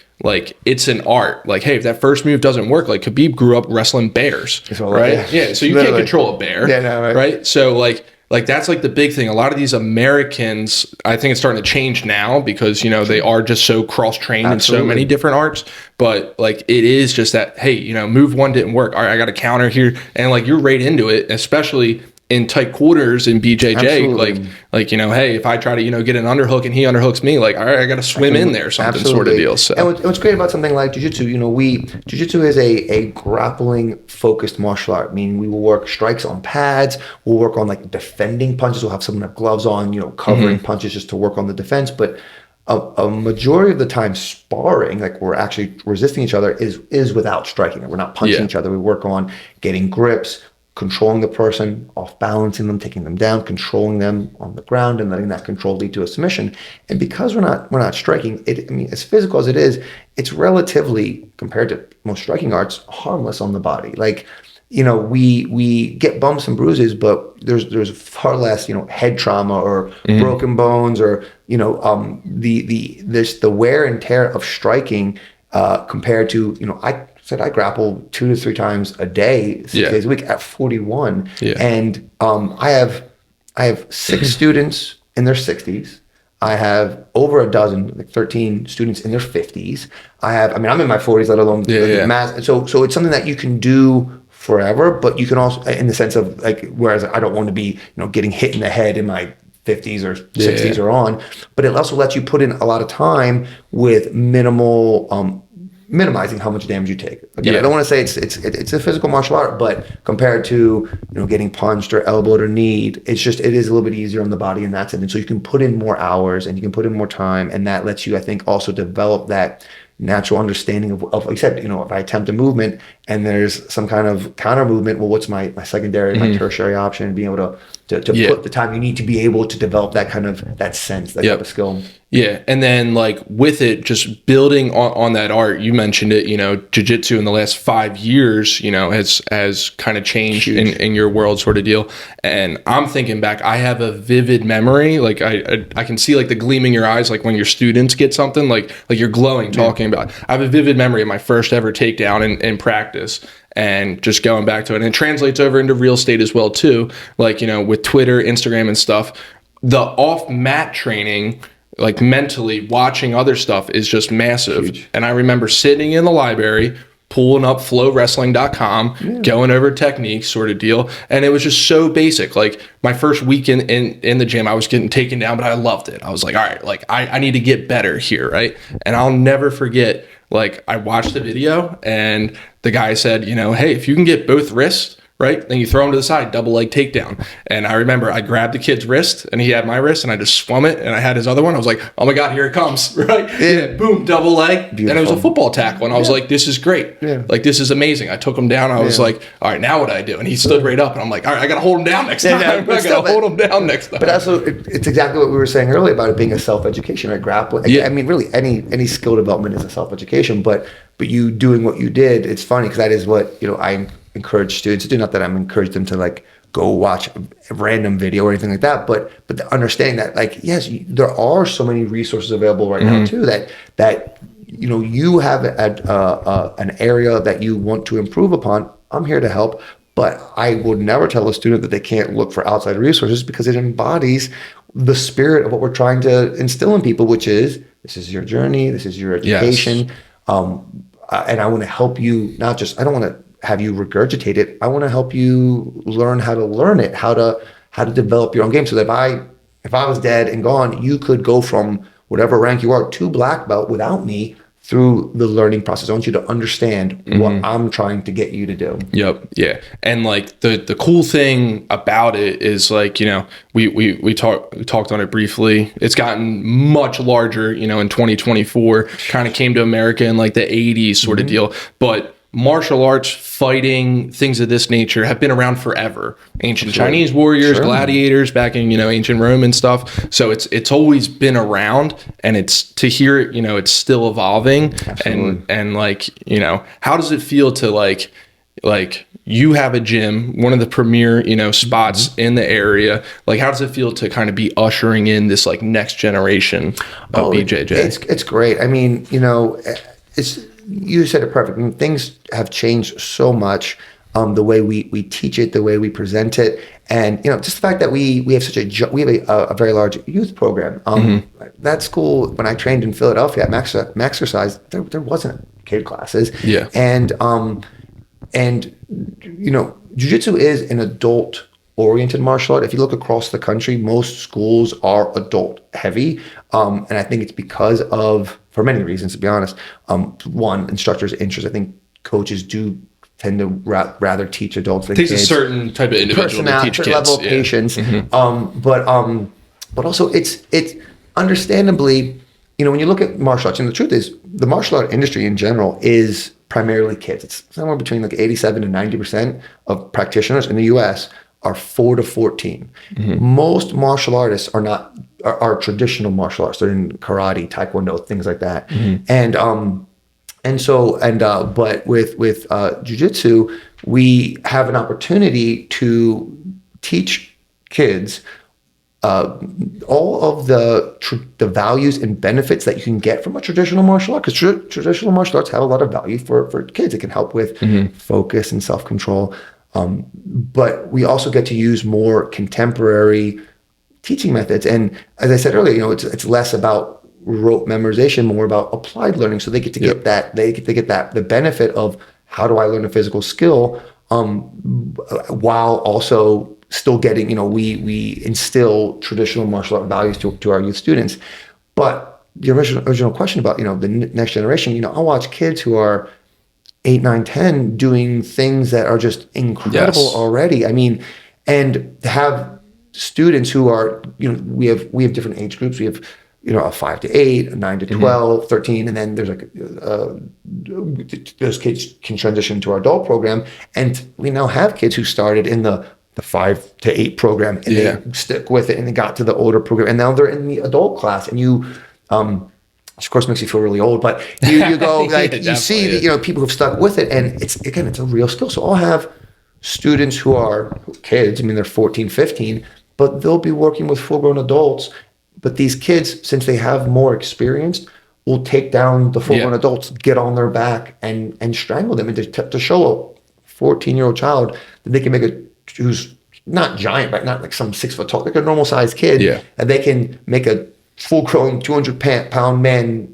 it's an art. Like, hey, if that first move doesn't work, like Khabib grew up wrestling bears, right? Yeah. So you can't control a bear, right? So like that's like the big thing. A lot of these Americans, I think it's starting to change now because, they are just so cross-trained in so many different arts. But like, it is just that, hey, move one didn't work. All right, I got a counter here. And like, you're right into it, especially in tight quarters in BJJ. Absolutely. Like, hey, if I try to, get an underhook and he underhooks me, like, all right, I got to swim in there, something sort of deal. So. And what's great about something like Jiu-Jitsu, Jiu-Jitsu is a grappling focused martial art, meaning we will work strikes on pads, we'll work on like defending punches, we'll have someone have gloves on, covering punches just to work on the defense. But a majority of the time sparring, like we're actually resisting each other, is without striking. We're not punching each other. We work on getting grips, controlling the person, off balancing them, taking them down, controlling them on the ground, and letting that control lead to a submission. And because we're not striking, as physical as it is, it's relatively, compared to most striking arts, harmless on the body. Like, we get bumps and bruises, but there's far less, head trauma or broken bones or, the wear and tear of striking compared to, I grapple 2 to 3 times a day, 6 days a week at 41. And I have 6 students in their 60s. I have over a dozen, like 13 students in their 50s. I'm in my 40s, let alone mass. So it's something that you can do forever, but you can also, in the sense of like, whereas I don't want to be, getting hit in the head in my 50s or 60s or on, but it also lets you put in a lot of time with minimizing how much damage you take. Again, I don't want to say it's a physical martial art, but compared to getting punched or elbowed or kneed, it is a little bit easier on the body in that sense. And so you can put in more hours and you can put in more time, and that lets you, I think, also develop that natural understanding of except if I attempt a movement and there's some kind of counter movement, well, what's my secondary, my tertiary option, and being able to put the time you need to be able to develop that kind of that sense, that type of skill. Yeah. And then like with it, just building on that art, you mentioned it, jiu-jitsu in the last 5 years, has kind of changed in your world sort of deal. And I'm thinking back, I have a vivid memory. Like I can see like the gleam in your eyes, like when your students get something like you're glowing talking about. I have a vivid memory of my first ever takedown in practice. And just going back to it, and it translates over into real estate as well too. Like, with Twitter, Instagram and stuff, the off mat training, like mentally watching other stuff is just massive. Huge. And I remember sitting in the library, pulling up flowwrestling.com, going over techniques sort of deal. And it was just so basic. Like my first week in the gym, I was getting taken down, but I loved it. I was like, all right, like I need to get better here. Right. And I'll never forget, like I watched the video and the guy said, hey, if you can get both wrists, right, then you throw him to the side, double leg takedown. And I remember I grabbed the kid's wrist and he had my wrist and I just swung it and I had his other one. I was like, oh my God, here it comes, right? Yeah. Boom, double leg. Beautiful. And it was a football tackle. And I was like, this is great. Yeah. Like, this is amazing. I took him down. I was like, all right, now what do I do? And he stood right up and I'm like, all right, I got to hold him down next time. I got to hold him down next time. But also, it's exactly what we were saying earlier about it being a self-education, right? Grappling. Yeah. I mean, really, any skill development is a self-education, but you doing what you did, it's funny because that is what, I encourage students to do. Not that I'm encouraging them to like go watch a random video or anything like that, but the understanding that like, yes, there are so many resources available right now too, that you have an area that you want to improve upon. I'm here to help, but I would never tell a student that they can't look for outside resources because it embodies the spirit of what we're trying to instill in people, which is, this is your journey, this is your education. Yes. And I want to help you, not just, I don't want to have you regurgitate it. I want to help you learn how to learn it, how to develop your own game. So that if I was dead and gone, you could go from whatever rank you are to black belt without me through the learning process. I want you to understand what I'm trying to get you to do. Yep. Yeah. And like the cool thing about it is like, we talked on it briefly. It's gotten much larger, in 2024, kind of came to America in like the 80s sort of deal. But martial arts, fighting, things of this nature have been around forever. Ancient Chinese warriors, gladiators back in, ancient Rome and stuff. So it's always been around, and it's to hear it, it's still evolving. And like, how does it feel to like you have a gym, one of the premier, spots in the area. Like, how does it feel to kind of be ushering in this like next generation of BJJ? It's great. I mean, you said it perfect. I mean, things have changed so much. The way we teach it, the way we present it, and just the fact that we have a very large youth program. That school, when I trained in Philadelphia at Maxercise, there wasn't kid classes. Yeah. And jiu-jitsu is an adult-oriented martial art. If you look across the country, most schools are adult-heavy, and I think it's because of, for many reasons, to be honest. One, instructors' interest. I think coaches do tend to rather teach adults than kids. Takes a certain type of individual to teach kids. Level of patience. But also it's understandably, when you look at martial arts, and the truth is, the martial art industry in general is primarily kids. It's somewhere between like 87 and 90% of practitioners in the US are 4 to 14. Most martial artists are traditional martial arts. They're in karate, taekwondo, things like that. But with jiu-jitsu, we have an opportunity to teach kids all of the values and benefits that you can get from a traditional martial art, because traditional martial arts have a lot of value for kids. It can help with focus and self-control. But we also get to use more contemporary teaching methods. And as I said earlier, it's less about rote memorization, more about applied learning. So they get to get that, the benefit of how do I learn a physical skill, while also still getting, we instill traditional martial art values to our youth students. But the original question about, the next generation, I watch kids who are 8, 9, 10 doing things that are just incredible already. I mean, and to have students who are, we have different age groups. We have, a 5 to 8, a 9 to 12, 13, and then there's like those kids can transition to our adult program. And we now have kids who started in the 5 to 8 program, and they stick with it, and they got to the older program, and now they're in the adult class. And you, of course, makes you feel really old, but you go like you see people who've stuck with it, and it's a real skill. So I'll have students who are kids. I mean, they're 14, 15, but they'll be working with full-grown adults. But these kids, since they have more experience, will take down the full-grown adults, get on their back, and strangle them, and to show a 14-year-old child that they can make who's not giant, right? Not like some 6 foot tall, like a normal sized kid, and they can make a full-grown 200-pound man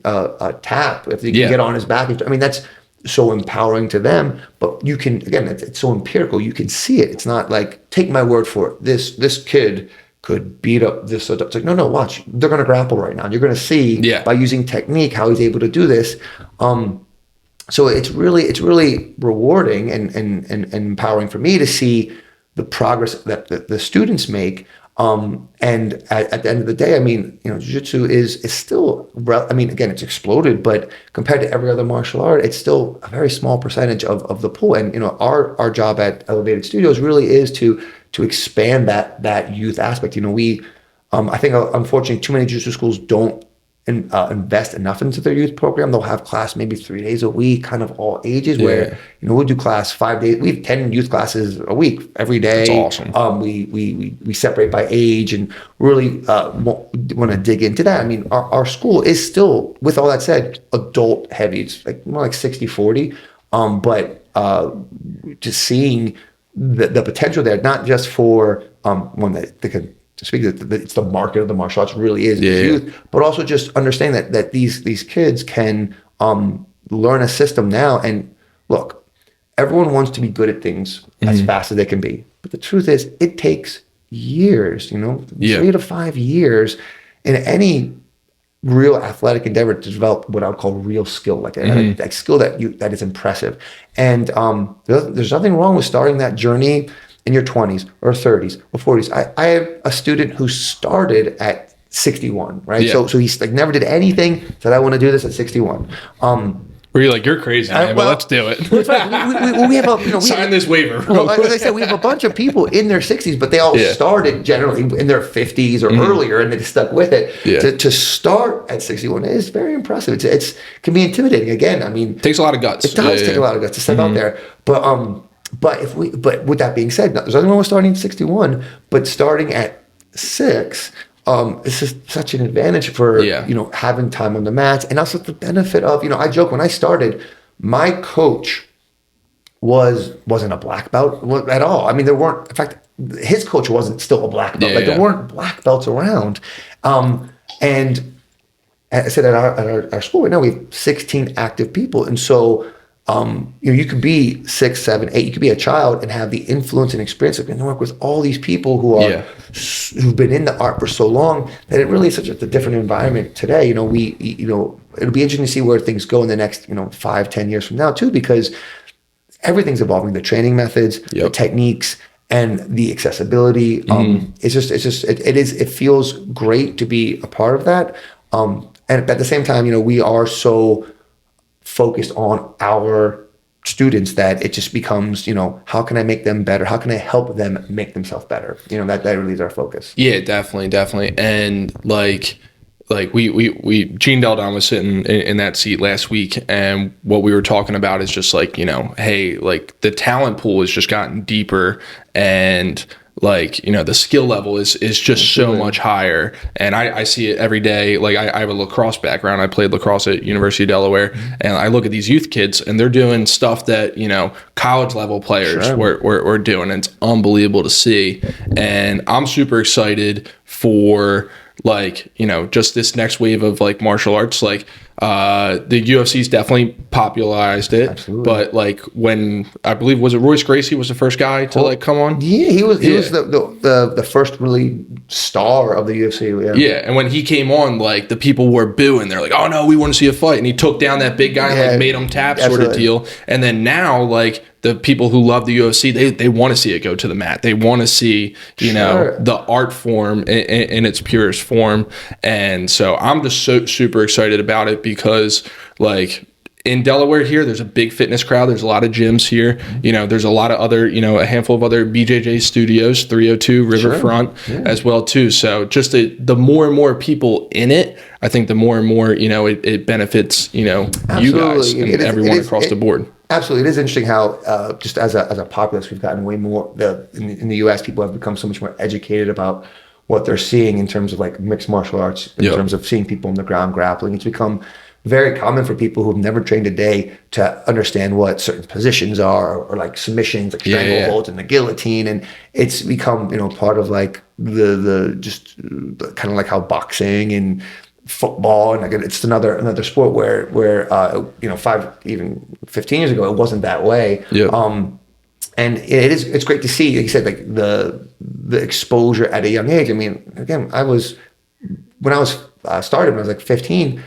tap if they can get on his back. I mean, that's so empowering to them. But you can, again, it's so empirical. You can see it. It's not like, take my word for it. This kid could beat up this. It's like, no, watch. They're going to grapple right now. You're going to see by using technique how he's able to do this. So it's really rewarding and empowering for me to see the progress that the students make. And at the end of the day, I mean, jiu-jitsu is still, again, it's exploded, but compared to every other martial art, it's still a very small percentage of the pool. And, our job at Elevated Studios really is to expand that youth aspect. I think unfortunately too many jiu-jitsu schools don't invest enough into their youth program. They'll have class maybe 3 days a week, kind of all ages, where we'll do class 5 days. We have 10 youth classes a week, every day. That's awesome. We separate by age and really want to dig into that. I mean, our school is still, with all that said, adult heavy. It's like more like 60-40. But just seeing the potential there, not just for one that they can speak that it's the market of the martial arts really is youth, but also just understand that these kids can learn a system now. And look, everyone wants to be good at things as fast as they can be, but the truth is it takes years, 3 to 5 years in any real athletic endeavor to develop what I would call real skill, like a skill that is impressive. And there's nothing wrong with starting that journey in your 20s or 30s or 40s. I have a student who started at 61, right? So he's like never did anything, said I want to do this at 61. Were you like, you're crazy, man, but let's do it. We have a, sign this waiver. Well, as I said, we have a bunch of people in their 60s, but they all started generally in their 50s or earlier, and they just stuck with it. Yeah. To start at 61 is very impressive. It can be intimidating. Again, I mean, It takes a lot of guts. it does take a lot of guts to step out there. But with that being said, there's nothing wrong with starting at 61, but starting at 6. It's just such an advantage for having time on the mats, and also the benefit of I joke when I started, my coach wasn't a black belt at all. I mean, there weren't. In fact, his coach wasn't still a black belt. There weren't black belts around. And as I said, at our school right now we have 16 active people, and so. You could be 6, 7, 8. You could be a child and have the influence and experience of getting to work with all these people who've been in the art for so long that it really is such a different environment today. It'll be interesting to see where things go in the next 5, 10 years from now too, because everything's evolving. The training methods, the techniques, and the accessibility. It feels great to be a part of that. And at the same time, we are so focused on our students that it just becomes, how can I make them better? How can I help them make themselves better? That really is our focus. Yeah, definitely. And like we Gene Deldon was sitting in that seat last week, and what we were talking about is just like, hey, like the talent pool has just gotten deeper, and like, the skill level is just so much higher. And I see it every day. Like I have a lacrosse background. I played lacrosse at University of Delaware, and I look at these youth kids and they're doing stuff that, college level players were doing. And it's unbelievable to see. And I'm super excited for like, just this next wave of like martial arts. Like the UFC's definitely popularized it. Absolutely. But like when I believe was it Royce Gracie was the first guy to like come on? Yeah, he was the first really star of the UFC. Yeah, and when he came on, like the people were booing. They're like, "Oh no, we want to see a fight," and he took down that big guy and like made him tap, sort of deal. And then now, like the people who love the UFC, they want to see it go to the mat. They want to see the art form in its purest form. And so I'm just so super excited about it because like in Delaware here, there's a big fitness crowd. There's a lot of gyms here. There's a lot of other, a handful of other BJJ studios, 302 Riverfront as well too. So just the more and more people in it, I think the more and more, it benefits, you guys and everyone across the board. Absolutely. It is interesting how just as a populace, we've gotten way more, in the US, people have become so much more educated about what they're seeing in terms of like mixed martial arts, in terms of seeing people on the ground grappling. It's become very common for people who've never trained a day to understand what certain positions are, or like submissions, like strangleholds and the guillotine. And it's become, part of like the kind of like how boxing and football, and like it's another sport where 15 years ago, it wasn't that way. And it's great to see, like you said, like the exposure at a young age. I mean, again, when I was started when I was like 15,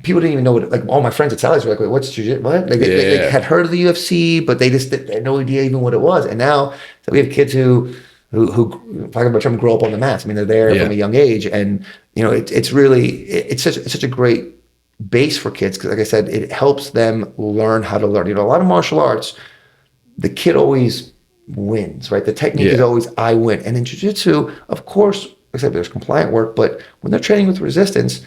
people didn't even know what, like all my friends at Sally's were like, wait, what's jiu-jitsu? What? Like, they had heard of the UFC, but they had no idea even what it was. And now so we have kids who talking about trying to grow up on the mats. I mean, they're there from a young age, and it's such a great base for kids because, like I said, it helps them learn how to learn. A lot of martial arts, the kid always wins, right? The technique is always I win. And in jiu-jitsu, of course, like I said, there's compliant work, but when they're training with resistance,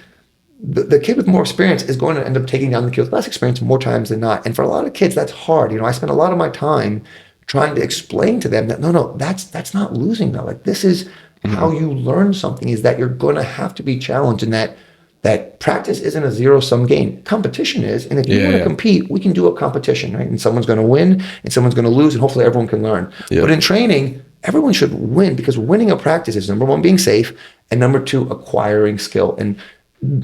the kid with more experience is going to end up taking down the kid with less experience more times than not. And for a lot of kids, that's hard. I spend a lot of my time trying to explain to them that no, that's not losing though. Like this is how you learn something, is that you're going to have to be challenged, and that practice isn't a zero-sum game. Competition is, and if you want to compete, we can do a competition, right? And someone's going to win, and someone's going to lose, and hopefully everyone can learn. But in training, everyone should win, because winning a practice is, number one, being safe, and number two, acquiring skill. And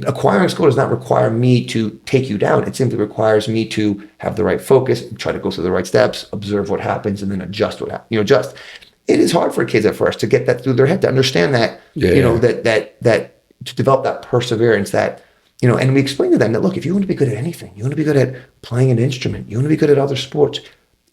acquiring skill does not require me to take you down. It simply requires me to have the right focus, try to go through the right steps, observe what happens, and then adjust what happens. Adjust. It is hard for kids at first to get that through their head, to understand that, that to develop that perseverance, that, and we explain to them that, look, if you want to be good at anything, you want to be good at playing an instrument, you want to be good at other sports,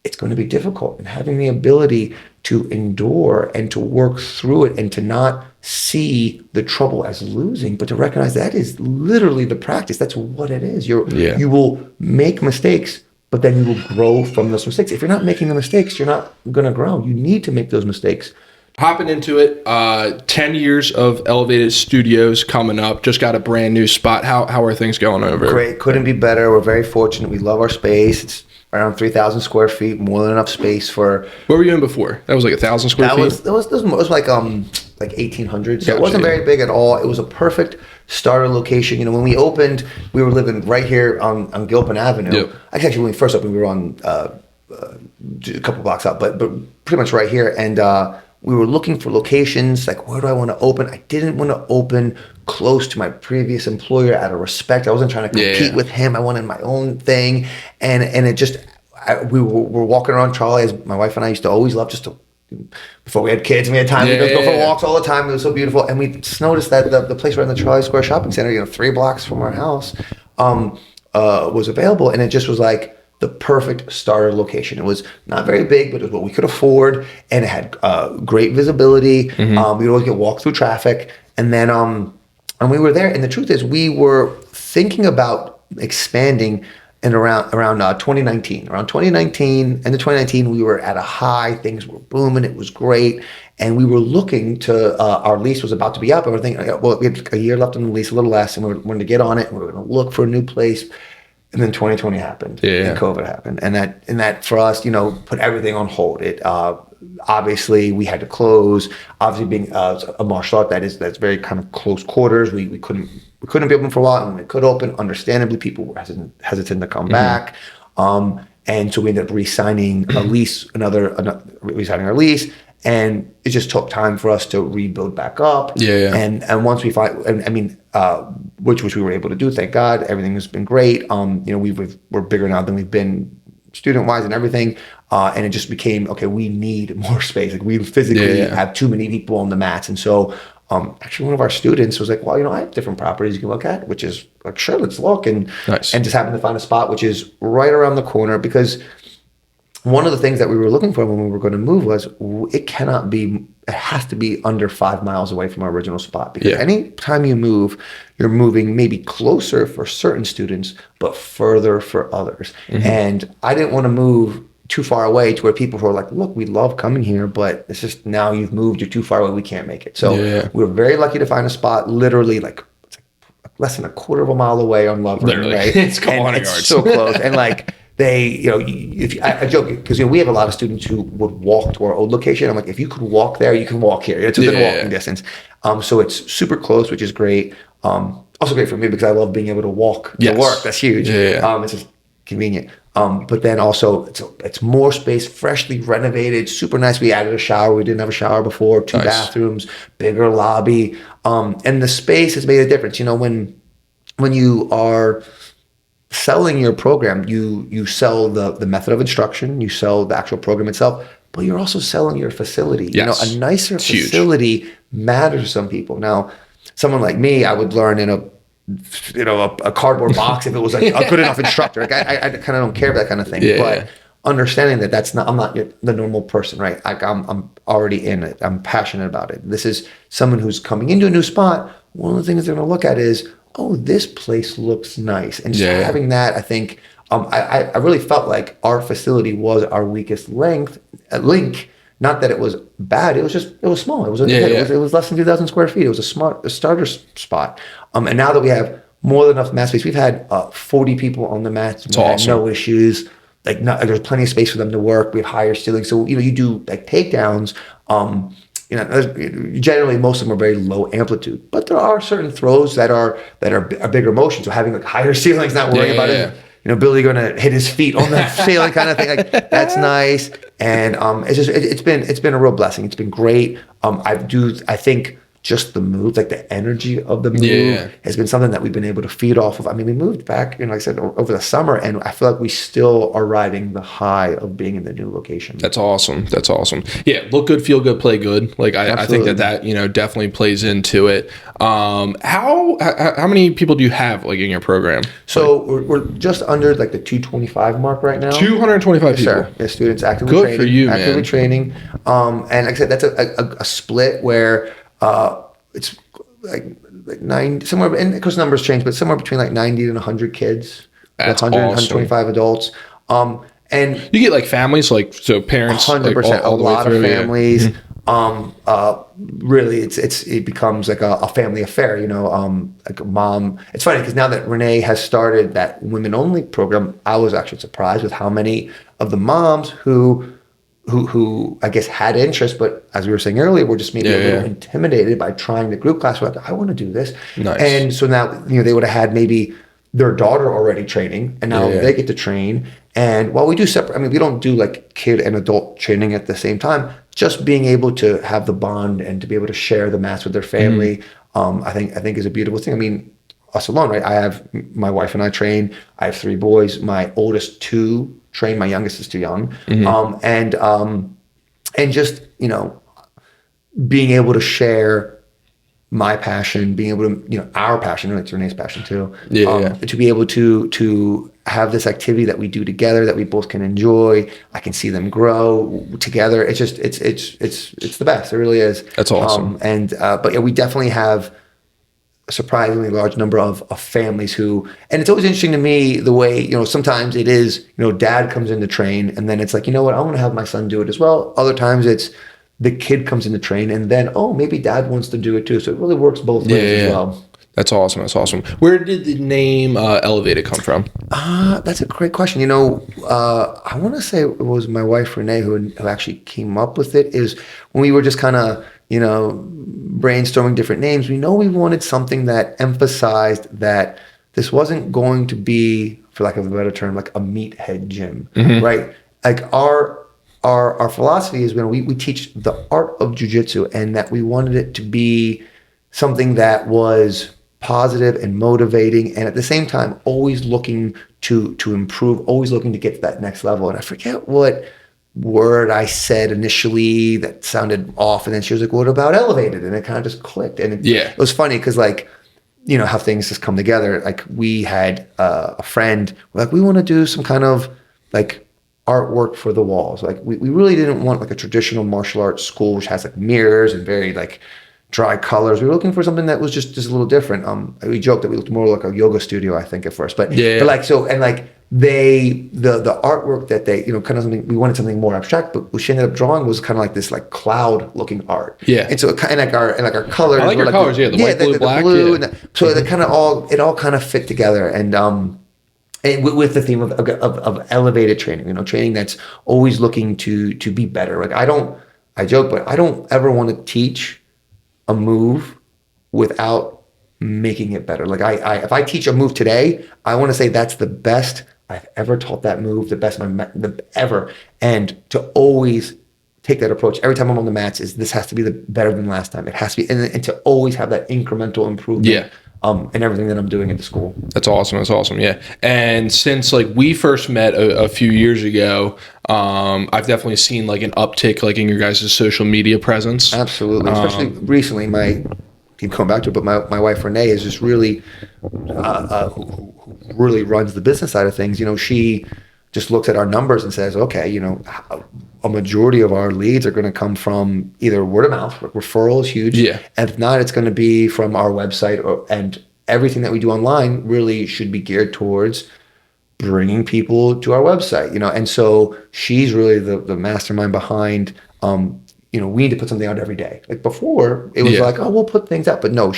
it's going to be difficult. And having the ability to endure and to work through it and to not see the trouble as losing, but to recognize that is literally the practice. That's what it is. You will make mistakes, but then you will grow from those mistakes. If you're not making the mistakes, you're not going to grow. You need to make those mistakes. Hopping into it, 10 years of Elevated Studios coming up. Just got a brand new spot. How are things going over? Great. Couldn't be better. We're very fortunate. We love our space. It's around 3,000 square feet, more than enough space for. What were you in before? That was like 1,000 square feet? It was like 1,800. So Gotcha, it wasn't very big at all. It was a perfect starter location. You know, when we opened, we were living right here on Gilpin Avenue. Yep. Actually, when we first opened, we were on a couple blocks up, but pretty much right here. And we were looking for locations, like, where do I want to open? I didn't want to open close to my previous employer out of respect. I wasn't trying to compete with him. I wanted my own thing. And it just, we were walking around Charlie, as my wife and I used to always love, just to, before we had kids, we had time to go for walks all the time. It was so beautiful. And we just noticed that the place right in the Charlie Square Shopping Center, 3 blocks from our house, was available. And it just was like the perfect starter location. It was not very big, but it was what we could afford. And it had great visibility. We would always get walk through traffic. And then, and we were there. And the truth is, we were thinking about expanding in around 2019. Around 2019, end of 2019, we were at a high. Things were booming. It was great. And we were looking to, our lease was about to be up. And we were thinking, well, we had a year left on the lease, a little less. And we wanted to get on it. And we were going to look for a new place. And then 2020 happened. And COVID happened. And that for us, put everything on hold. It, obviously, we had to close. Obviously, being a martial art that's very kind of close quarters, we couldn't be open for a while. And when we could open, understandably, people were hesitant to come back. And so we ended up re-signing a lease, re-signing our lease. And it just took time for us to rebuild back up. And once we which we were able to do, thank God, everything has been great. We're bigger now than we've been student-wise and everything. And it just became, okay, we need more space. Like, we physically have too many people on the mats. And so actually one of our students was like, well, I have different properties you can look at, which is like, sure, let's look. And just happened to find a spot which is right around the corner, because one of the things that we were looking for when we were going to move was it has to be under 5 miles away from our original spot. Because any time you move, you're moving maybe closer for certain students, but further for others. And I didn't want to move too far away to where people were like, look, we love coming here, but it's just now you've moved, you're too far away, we can't make it. So we were very lucky to find a spot literally like less than a quarter of a mile away on Loveland, right? It's yards. So close. And like, they, I joke, because we have a lot of students who would walk to our old location. I'm like, if you could walk there, you can walk here. It's within walking distance. So it's super close, which is great. Also great for me because I love being able to walk to work. That's huge. It's just convenient. But then also it's more space, freshly renovated, super nice. We added a shower. We didn't have a shower before. 2 bathrooms, bigger lobby. And the space has made a difference. When you are selling your program, you sell the method of instruction, you sell the actual program itself, but you're also selling your facility. A nicer facility matters to some people. Now, someone like me, I would learn in a cardboard box if it was like a good enough instructor. Like I kind of don't care about that kind of thing. But understanding that I'm not the normal person, right? Like I'm already in it. I'm passionate about it. This is someone who's coming into a new spot. One of the things they're going to look at is, oh, this place looks nice. And just having that, I think, I really felt like our facility was our weakest link. Not that it was bad. It was small. It was less than 2,000 square feet. It was a starter spot. And now that we have more than enough mat space, we've had 40 people on the mats. It's awesome. No issues. There's plenty of space for them to work. We have higher ceilings. So, you do like takedowns. Generally most of them are very low amplitude, but there are certain throws that are a bigger motion. So having like higher ceilings, not worrying about it. Billy going to hit his feet on the ceiling kind of thing. Like, that's nice. And it's been a real blessing. It's been great. I think just the move, like the energy of the move has been something that we've been able to feed off of. I mean, we moved back, like I said, over the summer, and I feel like we still are riding the high of being in the new location. That's awesome. That's awesome. Yeah, look good, feel good, play good. Like I think that definitely plays into it. How many people do you have like in your program? So we're just under like the 225 mark right now. 225 people. Sure. Yeah, students actively good training. For you, actively man. training. And like I said, that's a split where it's like 90 somewhere, and of course numbers change, but somewhere between like 90 and 100 kids. That's 100, awesome. 125 adults. And you get like families, like so parents, 100%, like all a the way lot through, of families. Really, it becomes like a family affair. Like a mom. It's funny because now that Renee has started that women only program, I was actually surprised with how many of the moms who I guess had interest, but as we were saying earlier, were just maybe a little intimidated by trying the group class. We're like, I want to do this. Nice. And so now, they would have had maybe their daughter already training, and now they get to train. And while we do separate, I mean, we don't do like kid and adult training at the same time, just being able to have the bond and to be able to share the mats with their family, I think is a beautiful thing. I mean, us alone, right? I have my wife and I train. I have 3 boys. My oldest 2 train. My youngest is too young. And just, being able to share my passion, being able to, our passion, it's Renee's passion too. To be able to have this activity that we do together, that we both can enjoy. I can see them grow together. It's just, it's the best. It really is. That's awesome. But yeah, we definitely have a surprisingly large number of families who, and it's always interesting to me the way, sometimes it is, dad comes in to train and then it's like, I want to have my son do it as well. Other times it's the kid comes in to train and then, maybe dad wants to do it too. So it really works both ways as well. That's awesome. That's awesome. Where did the name Elevated come from? That's a great question. I want to say it was my wife, Renee, who actually came up with it. Is when we were just kind of, brainstorming different names, we wanted something that emphasized that this wasn't going to be, for lack of a better term, like a meathead gym, right? Like our philosophy is when we teach the art of jiu-jitsu, and that we wanted it to be something that was positive and motivating, and at the same time always looking to improve, always looking to get to that next level. And I forget what word I said initially that sounded off, and then she was like, what about elevated? And it kind of just clicked. And it was funny because how things just come together. Like we had a friend, like we want to do some kind of like artwork for the walls. Like we really didn't want like a traditional martial arts school which has like mirrors and very like dry colors. We were looking for something that was just a little different. We joked that we looked more like a yoga studio, I think, at first. But like so, and like the artwork that they, kind of something, we wanted something more abstract, but what she ended up drawing was kind of like this like cloud looking art. Yeah. And so it kind of like our colors. I like your colors, the white, blue, black. Blue, and so it kind of all kind of fit together. And with the theme of elevated training, training that's always looking to be better. Like I joke, but I don't ever want to teach a move without making it better. Like if I teach a move today, I want to say that's the best I've ever taught that move, the best ever. And to always take that approach every time I'm on the mats is this has to be better than last time. It has to be, and to always have that incremental improvement. In everything that I'm doing at the school. That's awesome. That's awesome. Yeah. And since like we first met a few years ago, I've definitely seen like an uptick like in your guys' social media presence. Absolutely. Especially recently, keep coming back to it, but my wife Renee is just really, who really runs the business side of things. She just looks at our numbers and says, okay, a majority of our leads are going to come from either word of mouth, referral is huge. Yeah. And if not, it's going to be from our website, and everything that we do online really should be geared towards bringing people to our website, And so she's really the mastermind behind, we need to put something out every day. Like before it was like, we'll put things out, but no,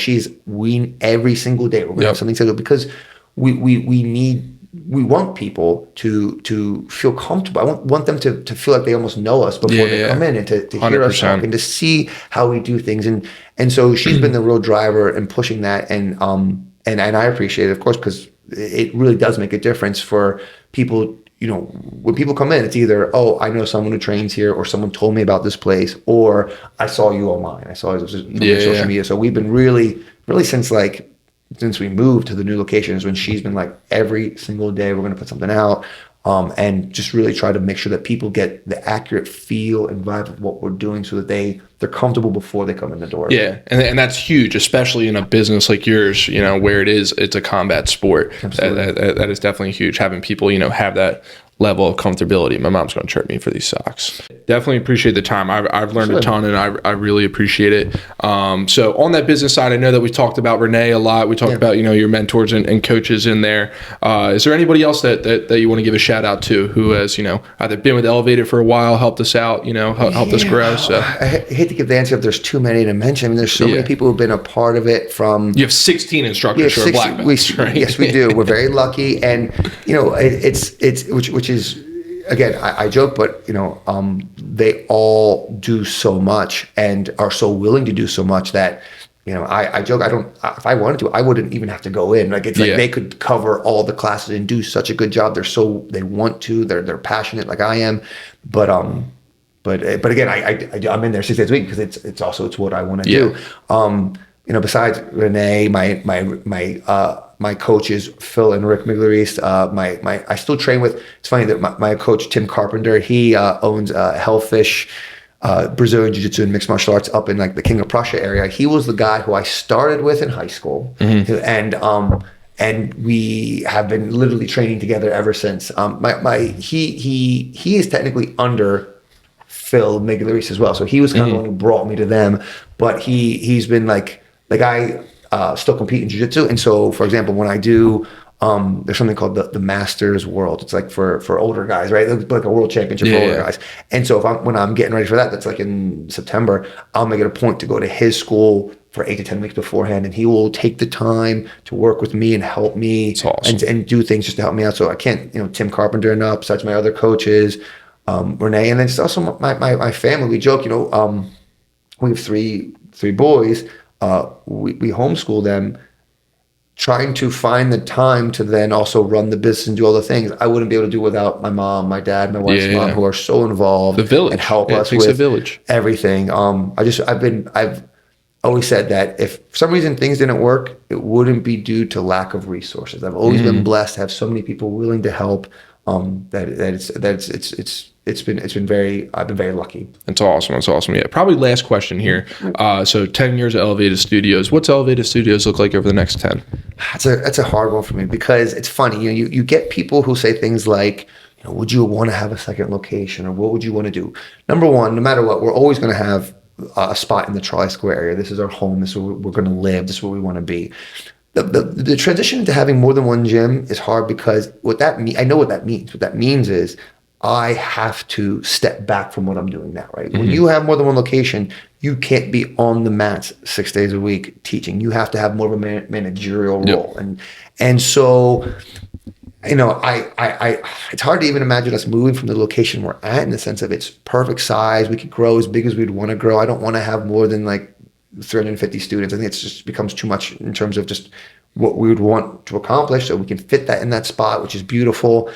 we every single day we're going to have something to do because we want people to feel comfortable. I want them to feel like they almost know us before they come in, and to hear us talk and to see how we do things. And so she's been the real driver in pushing that. And I appreciate it, of course, because it really does make a difference for people when people come in, it's either, oh, I know someone who trains here, or someone told me about this place, or I saw you online. I saw it on social media. So we've been really since we moved to the new locations, when she's been like, every single day we're going to put something out, and just really try to make sure that people get the accurate feel and vibe of what we're doing, so that they're comfortable before they come in the door. Yeah, and that's huge, especially in a business like yours, where it's a combat sport. That is definitely huge, having people, have that level of comfortability. My mom's going to chirp me for these socks. Definitely appreciate the time. I've learned a ton, and I really appreciate it. So on that business side, I know that we talked about Renee a lot. We talked about, your mentors and coaches in there. Is there anybody else that you want to give a shout out to, who has, either been with Elevated for a while, helped us out, helped us grow? So I hate to give the answer if there's too many to mention. I mean, there's so many people who've been a part of it from... You have 16 instructors who are black belts, right? Yes, we do. We're very lucky. And, which is, again, I joke, but they all do so much and are so willing to do so much that I joke, if I wanted to, I wouldn't even have to go in. Like, it's like they could cover all the classes and do such a good job. They want to, they're passionate like I am, but again, I'm in there 6 days a week because it's what I want to do. Besides Renee, my coaches, Phil and Rick Miglioris, I still train with, it's funny that my coach, Tim Carpenter, he owns Hellfish, Brazilian Jiu-Jitsu and mixed martial arts up in like the King of Prussia area. He was the guy who I started with in high school. And we have been literally training together ever since. He is technically under Phil Miglioris as well. So he was kind of the one who brought me to them, but he's been like I still compete in jiu-jitsu. And so, for example, when I do, there's something called the Masters World. It's like for older guys, right? It's like a world championship for older guys. And so when I'm getting ready for that, that's like in September, I'll make it a point to go to his school for 8 to 10 weeks beforehand, and he will take the time to work with me and help me. That's awesome. and do things just to help me out. So I can't, Tim Carpenter enough, besides my other coaches, Renee, and then it's also my family. We joke, we have three boys. We homeschool them, trying to find the time to then also run the business and do all the things I wouldn't be able to do without my mom, my dad, my wife's mom, who are so involved. The village. And help us with village. Everything. I've always said that if for some reason things didn't work, it wouldn't be due to lack of resources. I've always been blessed to have so many people willing to help. I've been very lucky. That's awesome. Yeah. Probably last question here. So 10 years of Elevated Studios. What's Elevated Studios look like over the next 10? That's a hard one for me, because it's funny. You get people who say things like, would you want to have a second location, or what would you want to do? Number one, no matter what, we're always going to have a spot in the Tri-Square area. This is our home. This is where we're going to live. This is where we want to be. The transition into having more than one gym is hard, because I know what that means. What that means is I have to step back from what I'm doing now, right? When you have more than one location, you can't be on the mats 6 days a week teaching. You have to have more of a managerial role. And so, it's hard to even imagine us moving from the location we're at, in the sense of it's perfect size. We could grow as big as we'd want to grow. I don't want to have more than like 350 students. I think it just becomes too much in terms of just what we would want to accomplish. So we can fit that in that spot, which is beautiful.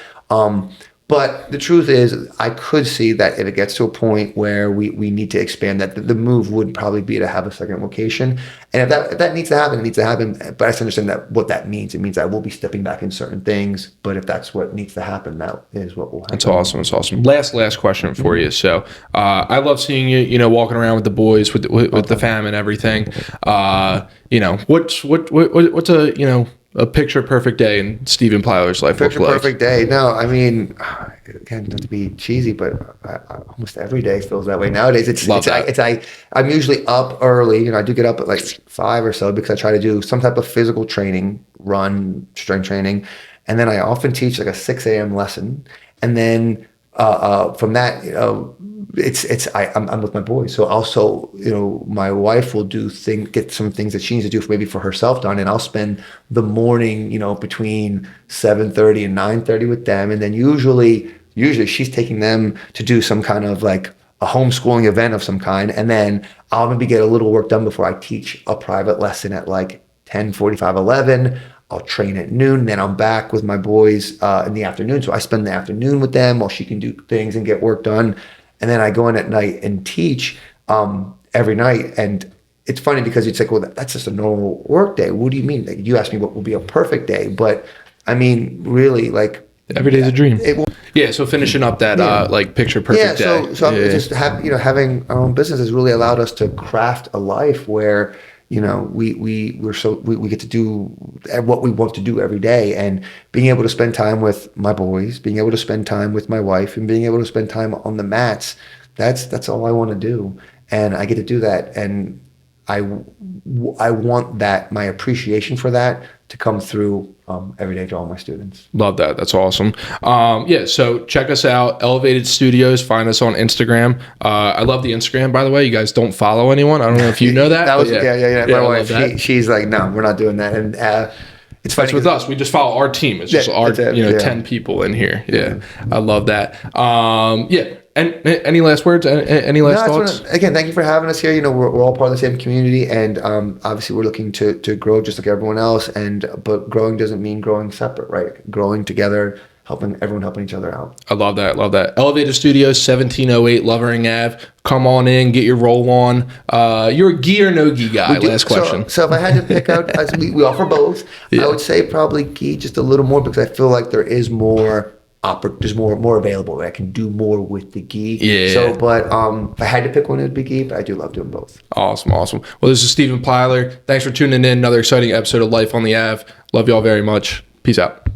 But the truth is, I could see that if it gets to a point where we need to expand, that the move would probably be to have a second location. And if that needs to happen, it needs to happen. But I just understand that what that means. It means I will be stepping back in certain things. But if that's what needs to happen, that is what will happen. That's awesome. Last question for you. So I love seeing you, walking around with the boys, with the fam and everything. What's a picture perfect day in Stephen Plyler's life? Picture perfect day. No, I mean, again, not to be cheesy, but almost every day feels that way nowadays. I'm usually up early. I do get up at like 5 or so, because I try to do some type of physical training, run, strength training, and then I often teach like a 6 a.m. lesson, and then from that, I'm with my boys. So also, my wife will get some things that she needs to do maybe for herself done. And I'll spend the morning, between 7:30 and 9:30 with them. And then usually she's taking them to do some kind of like a homeschooling event of some kind. And then I'll maybe get a little work done before I teach a private lesson at like 10:45, 11. I'll train at noon, then I'm back with my boys in the afternoon. So I spend the afternoon with them while she can do things and get work done. And then I go in at night and teach every night. And it's funny because it's like, well, that's just a normal work day. What do you mean? Like, you asked me what will be a perfect day. But I mean, really, like, every day's a dream. Yeah, so finishing up that like picture perfect day. So just having our own business has really allowed us to craft a life where, you know, we get to do what we want to do every day, and being able to spend time with my boys, being able to spend time with my wife, and being able to spend time on the mats. That's all I want to do, and I get to do that, and I want that, my appreciation for that, to come through every day to all my students. Love that. That's awesome. So check us out, Elevated Studios. Find us on Instagram. I love the Instagram, by the way. You guys don't follow anyone. I don't know if you know that. My wife, she's like, no, we're not doing that. And it's funny. That's with us. We just follow our team. It's just 10 people in here. Yeah. I love that. And any last words? Any last thoughts? Again, thank you for having us here. You know, we're all part of the same community, and obviously we're looking to grow just like everyone else. But growing doesn't mean growing separate, right? Growing together, helping each other out. I love that. Elevated Studios, 1708 Lovering Ave. Come on in, get your roll on. You're a gi or no gi guy? Last question. So if I had to pick out, as we offer both, I would say probably gi just a little more, because I feel like there is more. There's more available. I can do more with the gi. Yeah. So, but if I had to pick one, it'd be gi. But I do love doing both. Awesome. Well, this is Stephen Plyler. Thanks for tuning in. Another exciting episode of Life on the Ave. Love y'all very much. Peace out.